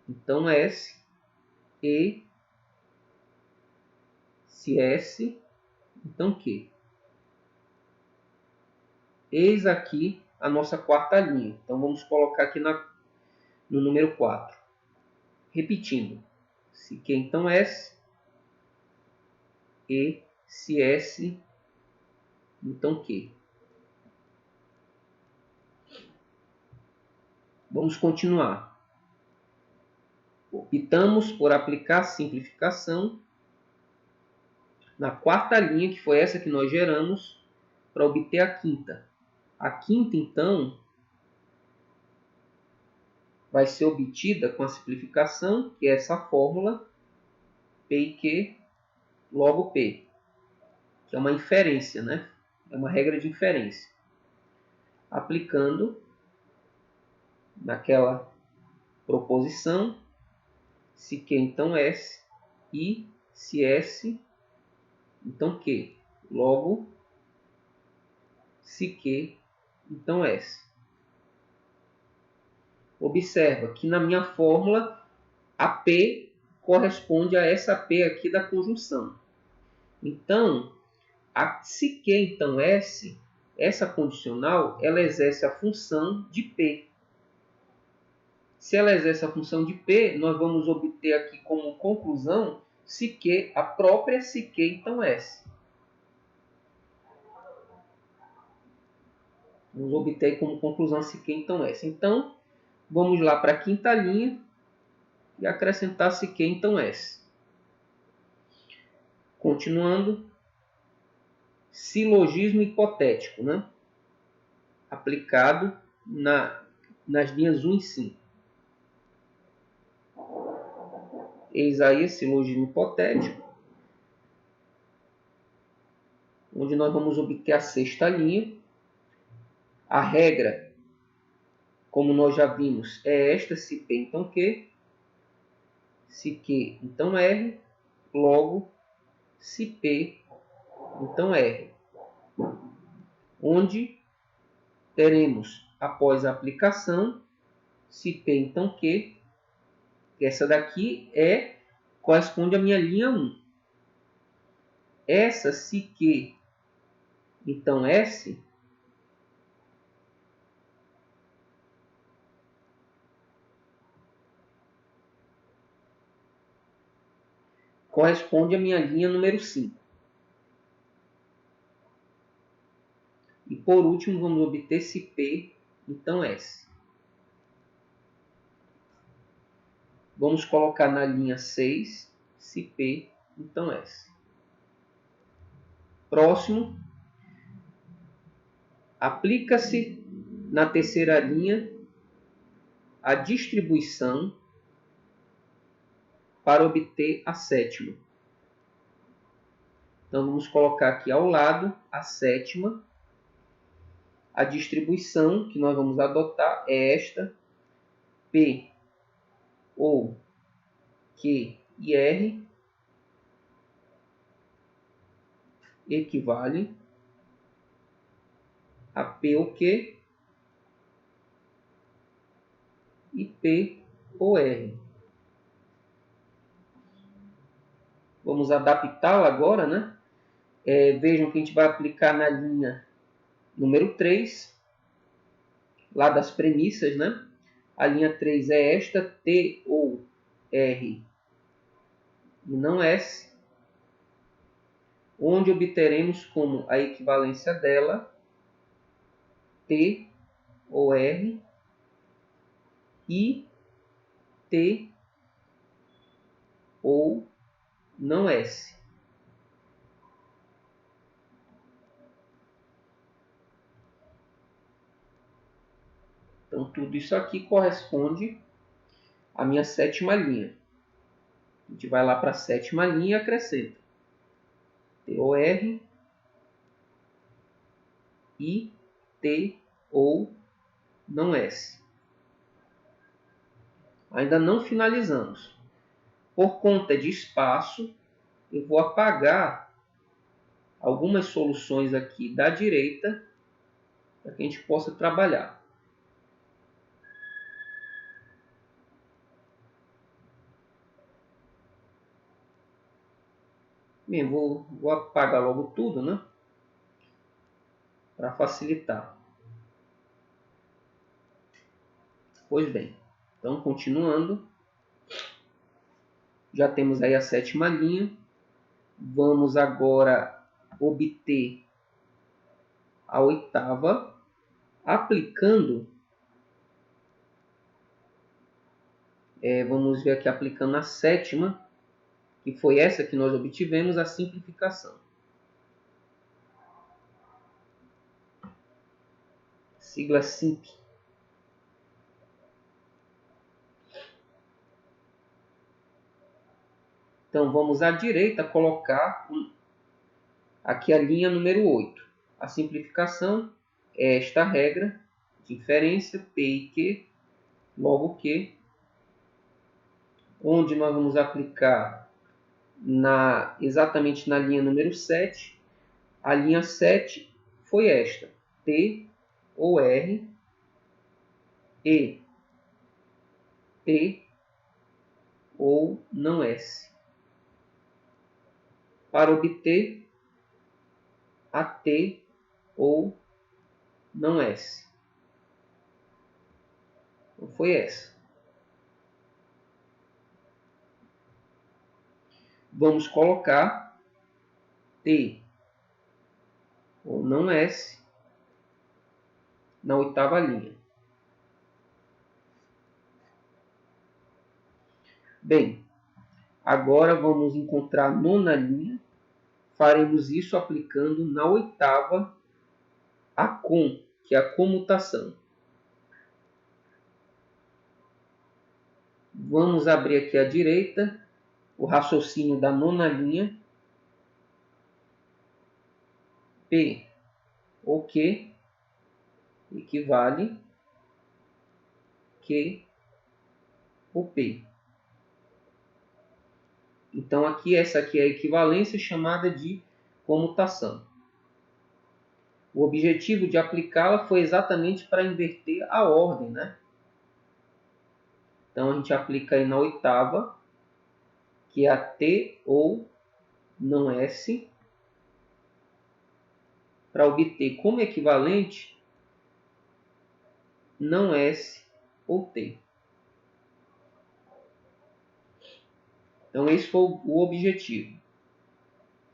Speaker 1: então S, e se S, então Q. Eis aqui a nossa quarta linha. Então vamos colocar aqui no número 4. Repetindo. Se Q, então S, e se S, então Q. Vamos continuar. Optamos por aplicar simplificação na quarta linha, que foi essa que nós geramos, para obter a quinta. A quinta, então, vai ser obtida com a simplificação, que é essa fórmula, P e Q, logo P, que é uma inferência, né? É uma regra de inferência. Aplicando naquela proposição, se Q, então S, e se S, então Q. Logo, se Q, então S. Observa que na minha fórmula, a P corresponde a essa P aqui da conjunção. Então, se Q, então S, essa condicional, ela exerce a função de P. Se ela exerce a função de P, nós vamos obter aqui como conclusão se Q, a própria se Q, então S. Vamos obter como conclusão se Q, então S. Então, vamos lá para a quinta linha e acrescentar se Q, então S. Continuando, silogismo hipotético, né? Aplicado nas linhas 1 e 5. Eis aí esse silogismo hipotético, onde nós vamos obter a sexta linha. A regra, como nós já vimos, é esta, se P, então Q, se Q, então R, logo, se P, então R. Onde teremos, após a aplicação, se P, então Q. Essa daqui corresponde à minha linha 1. Essa, se Q, então S, corresponde à minha linha número 5. E por último, vamos obter se P, então S. Vamos colocar na linha 6, se P, então S. Próximo, aplica-se na terceira linha a distribuição para obter a sétima. Então, vamos colocar aqui ao lado a sétima. A distribuição que nós vamos adotar é esta: P ou Q e R equivale a P ou Q e P ou R. Vamos adaptá-la agora, né? Vejam que a gente vai aplicar na linha número 3, lá das premissas, né? A linha 3 é esta, T ou R e não S, onde obteremos como a equivalência dela T ou R e T ou não S. Então, tudo isso aqui corresponde à minha sétima linha. A gente vai lá para a sétima linha e acrescenta T ou R e T ou não S. Ainda não finalizamos. Por conta de espaço, eu vou apagar algumas soluções aqui da direita para que a gente possa trabalhar. Bem, vou apagar logo tudo, né? Para facilitar. Pois bem, então continuando, já temos aí a sétima linha. Vamos agora obter a oitava, aplicando, vamos ver aqui aplicando a sétima, que foi essa que nós obtivemos, a simplificação. Sigla SIMP. Então, vamos à direita colocar aqui a linha número 8. A simplificação é esta regra de inferência, P e Q, logo Q, onde nós vamos aplicar exatamente na linha número 7. A linha 7 foi esta: T ou R e T ou não S. Para obter a T ou não S. Então, foi essa. Vamos colocar T ou não S na oitava linha. Bem, agora vamos encontrar a nona linha. Faremos isso aplicando na oitava a com, que é a comutação. Vamos abrir aqui à direita o raciocínio da nona linha. P ou Q equivale Q ou P. Então, essa aqui é a equivalência chamada de comutação. O objetivo de aplicá-la foi exatamente para inverter a ordem, né? Então a gente aplica aí na oitava, que é a T ou não S, para obter como equivalente não S ou T. Então esse foi o objetivo.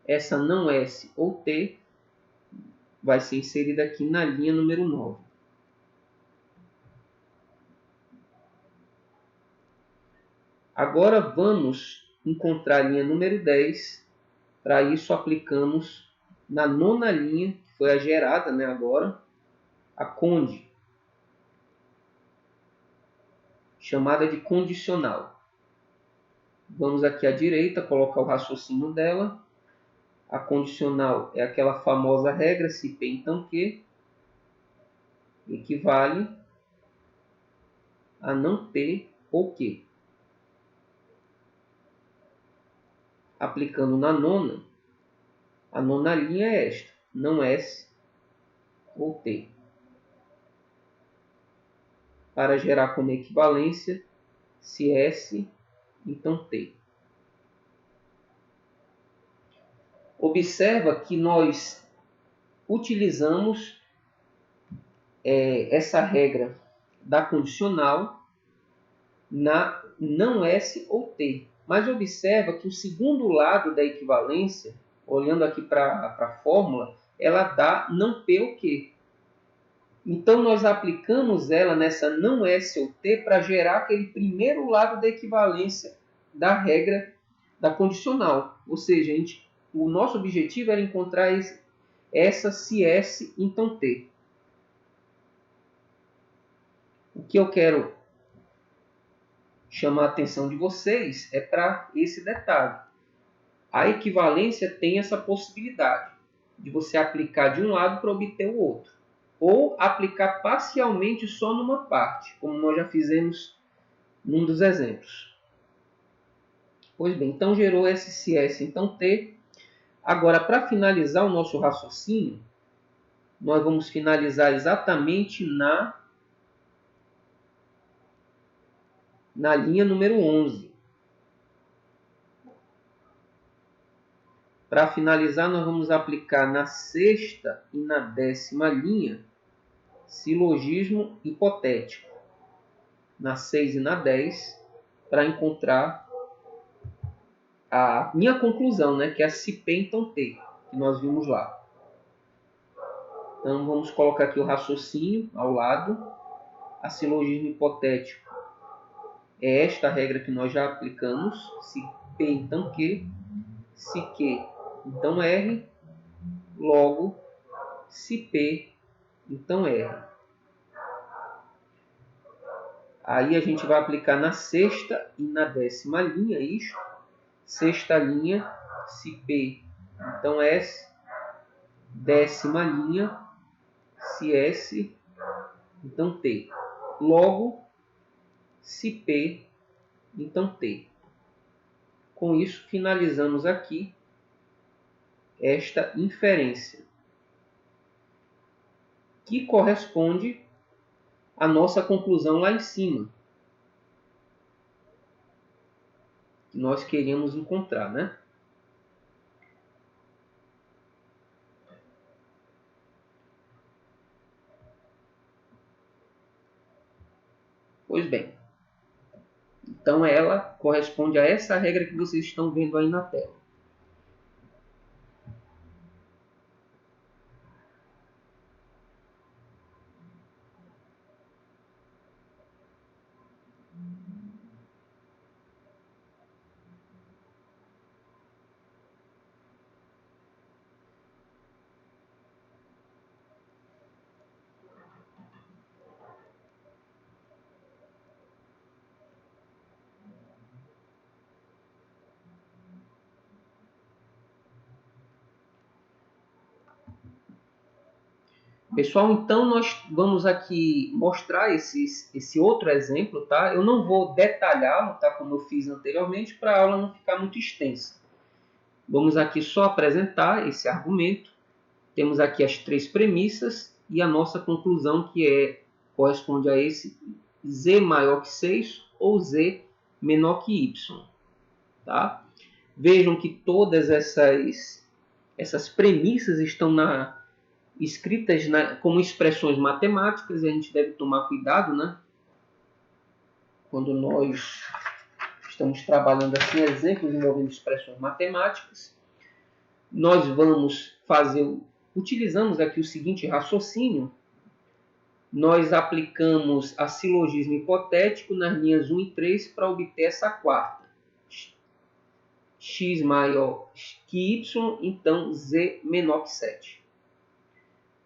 Speaker 1: Essa não S ou T vai ser inserida aqui na linha número 9. Agora vamos encontrar a linha número 10. Para isso aplicamos na nona linha, que foi a gerada, né, agora, a conde, chamada de condicional. Vamos aqui à direita, colocar o raciocínio dela. A condicional é aquela famosa regra, se P então Q, equivale a não P ou Q. Aplicando na nona, a nona linha é esta, não S ou T. Para gerar como equivalência, se S, então T. Observa que nós utilizamos essa regra da condicional na não S ou T. Mas observa que o segundo lado da equivalência, olhando aqui para a fórmula, ela dá não P ou Q. Então nós aplicamos ela nessa não S ou T para gerar aquele primeiro lado da equivalência da regra da condicional. Ou seja, o nosso objetivo era encontrar essa se S, então T. O que eu quero chamar a atenção de vocês é para esse detalhe. A equivalência tem essa possibilidade de você aplicar de um lado para obter o outro, ou aplicar parcialmente só numa parte, como nós já fizemos num dos exemplos. Pois bem, então gerou esse se S, então T. Agora, para finalizar o nosso raciocínio, nós vamos finalizar exatamente na linha número 11. Para finalizar, nós vamos aplicar na sexta e na décima linha silogismo hipotético. Na 6 e na 10, para encontrar a minha conclusão, né, que é a se P então T, que nós vimos lá. Então vamos colocar aqui o raciocínio ao lado. A silogismo hipotético é esta regra que nós já aplicamos. Se P então Q, se Q então R, logo se P então R. Aí a gente vai aplicar na sexta e na décima linha isto. Sexta linha, se P então S. Décima linha, se S então T. Logo, se P então T. Com isso, finalizamos aqui esta inferência, que corresponde à nossa conclusão lá em cima, que nós queríamos encontrar, né? Pois bem, então ela corresponde a essa regra que vocês estão vendo aí na tela. Pessoal, então nós vamos aqui mostrar esse outro exemplo, tá? Eu não vou detalhá-lo, tá? Como eu fiz anteriormente, para a aula não ficar muito extensa. Vamos aqui só apresentar esse argumento. Temos aqui as três premissas e a nossa conclusão, que corresponde a esse z maior que 6 ou Z menor que Y. Tá? Vejam que todas essas premissas estão escritas como expressões matemáticas, e a gente deve tomar cuidado, né? Quando nós estamos trabalhando assim exemplos envolvendo expressões matemáticas. Nós utilizamos aqui o seguinte raciocínio. Nós aplicamos a silogismo hipotético nas linhas 1 e 3 para obter essa quarta. X maior que Y, então Z menor que 7.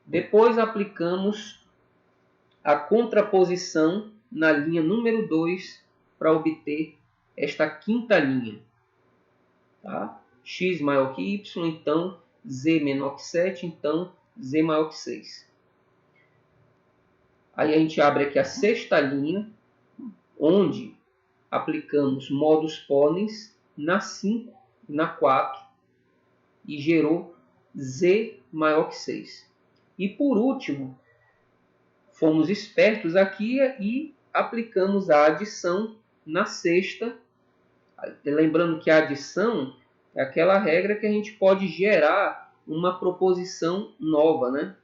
Speaker 1: Depois aplicamos a contraposição na linha número 2 para obter esta quinta linha. Tá? X maior que Y, então Z menor que 7, então Z maior que 6. Aí a gente abre aqui a sexta linha, onde aplicamos modus ponens na 5 e na 4 e gerou Z maior que 6. E por último, fomos espertos aqui e aplicamos a adição na sexta. Lembrando que a adição é aquela regra que a gente pode gerar uma proposição nova, né?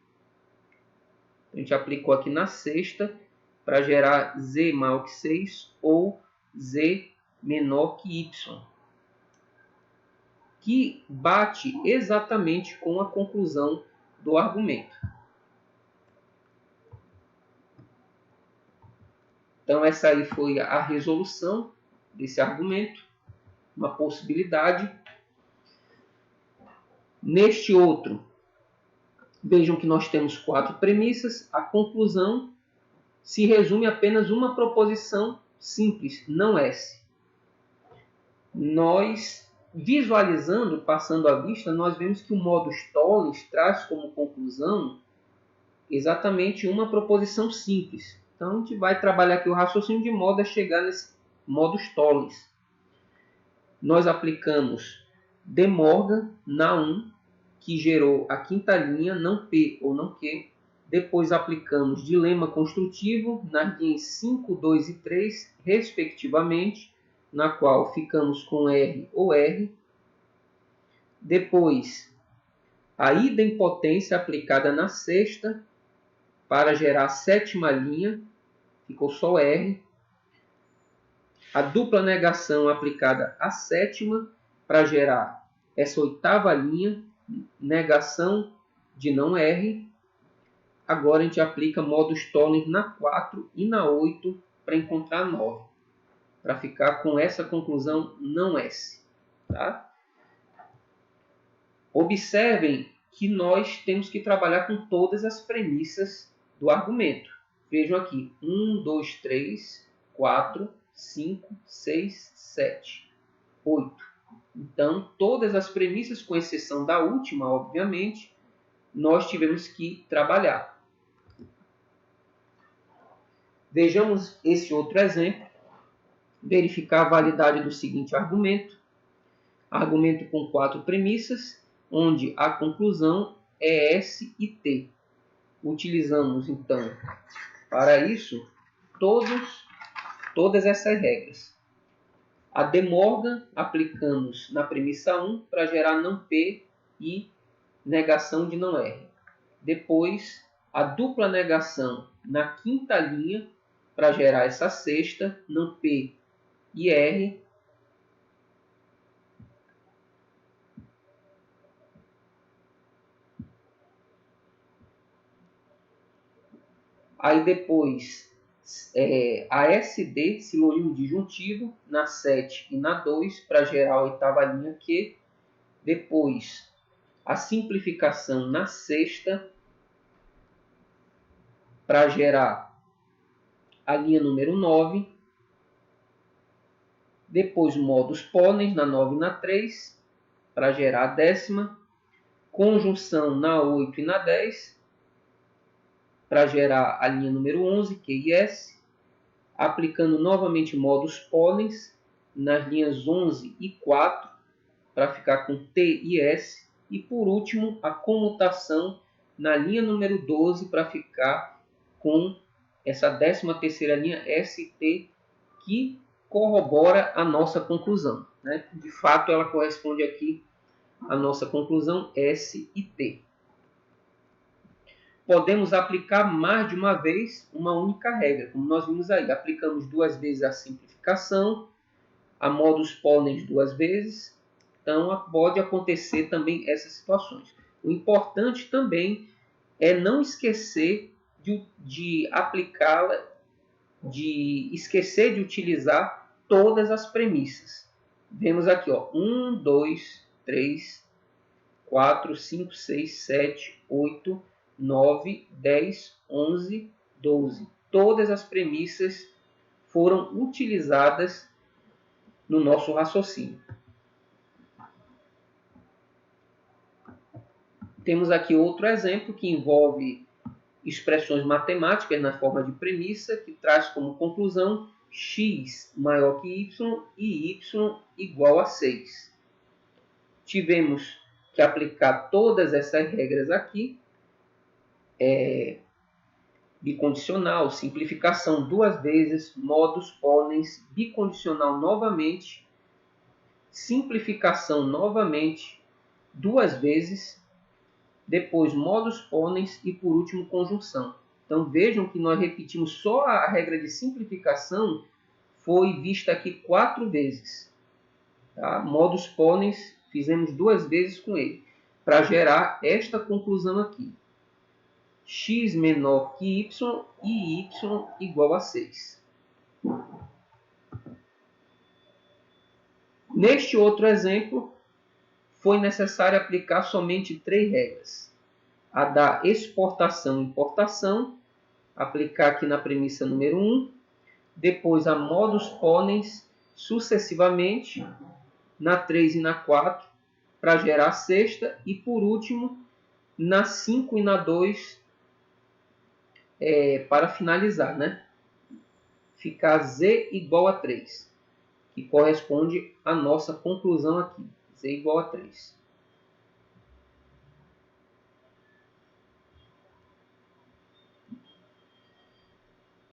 Speaker 1: A gente aplicou aqui na sexta para gerar Z maior que 6 ou Z menor que Y, que bate exatamente com a conclusão do argumento. Então essa aí foi a resolução desse argumento, uma possibilidade. Neste outro, vejam que nós temos 4 premissas. A conclusão se resume a apenas uma proposição simples, não S. Nós, visualizando, passando a vista, nós vemos que o modus tollens traz como conclusão exatamente uma proposição simples. Então, a gente vai trabalhar aqui o raciocínio de modo a chegar nesse modus tollens. Nós aplicamos De Morgan na 1, que gerou a quinta linha, não P ou não Q. Depois aplicamos dilema construtivo nas linhas 5, 2 e 3, respectivamente, na qual ficamos com R ou R. Depois, a idempotência aplicada na sexta, para gerar a sétima linha, ficou só R. A dupla negação aplicada à sétima, para gerar essa oitava linha, negação de não R. Agora a gente aplica modus tollens na 4 e na 8 para encontrar 9. Para ficar com essa conclusão não S. Tá? Observem que nós temos que trabalhar com todas as premissas do argumento. Vejam aqui, 1, 2, 3, 4, 5, 6, 7, 8. Então, todas as premissas, com exceção da última, obviamente, nós tivemos que trabalhar. Vejamos esse outro exemplo. Verificar a validade do seguinte argumento. Argumento com 4 premissas, onde a conclusão é S e T. Utilizamos, então, para isso, todas essas regras. A De Morgan aplicamos na premissa 1 para gerar não P e negação de não R. Depois, a dupla negação na quinta linha para gerar essa sexta, não P e R. Aí depois, a SD, silogismo disjuntivo, na 7 e na 2, para gerar a oitava linha Q. Depois, a simplificação na sexta, para gerar a linha número 9. Depois, modus ponens na 9 e na 3, para gerar a décima. Conjunção na 8 e na 10, para gerar a linha número 11, Q e S, aplicando novamente modus ponens nas linhas 11 e 4, para ficar com T e S, e por último a comutação na linha número 12, para ficar com essa 13ª linha ST, que corrobora a nossa conclusão, né? De fato, ela corresponde aqui à nossa conclusão S e T. Podemos aplicar mais de uma vez uma única regra, como nós vimos aí. Aplicamos 2 vezes a simplificação, a modus ponens 2 vezes. Então, pode acontecer também essas situações. O importante também é não esquecer de aplicá-la, de esquecer de utilizar todas as premissas. Vemos aqui, ó, 1, 2, 3, 4, 5, 6, 7, 8, 9, 10, 11, 12. Todas as premissas foram utilizadas no nosso raciocínio. Temos aqui outro exemplo que envolve expressões matemáticas na forma de premissa, que traz como conclusão x maior que y e y igual a 6. Tivemos que aplicar todas essas regras aqui, bicondicional, simplificação 2 vezes, modus ponens, bicondicional novamente, simplificação novamente 2 vezes, depois modus ponens e por último conjunção. Então vejam que nós repetimos só a regra de simplificação, foi vista aqui 4 vezes. Tá? Modus ponens fizemos 2 vezes com ele, para gerar esta conclusão aqui. X menor que y e y igual a 6. Neste outro exemplo, foi necessário aplicar somente 3 regras. A da exportação e importação, aplicar aqui na premissa número 1, depois a modus ponens sucessivamente, na 3 e na 4, para gerar a sexta, e por último, na 5 e na 2, para finalizar, né? Ficar z igual a 3, que corresponde à nossa conclusão aqui, z igual a 3.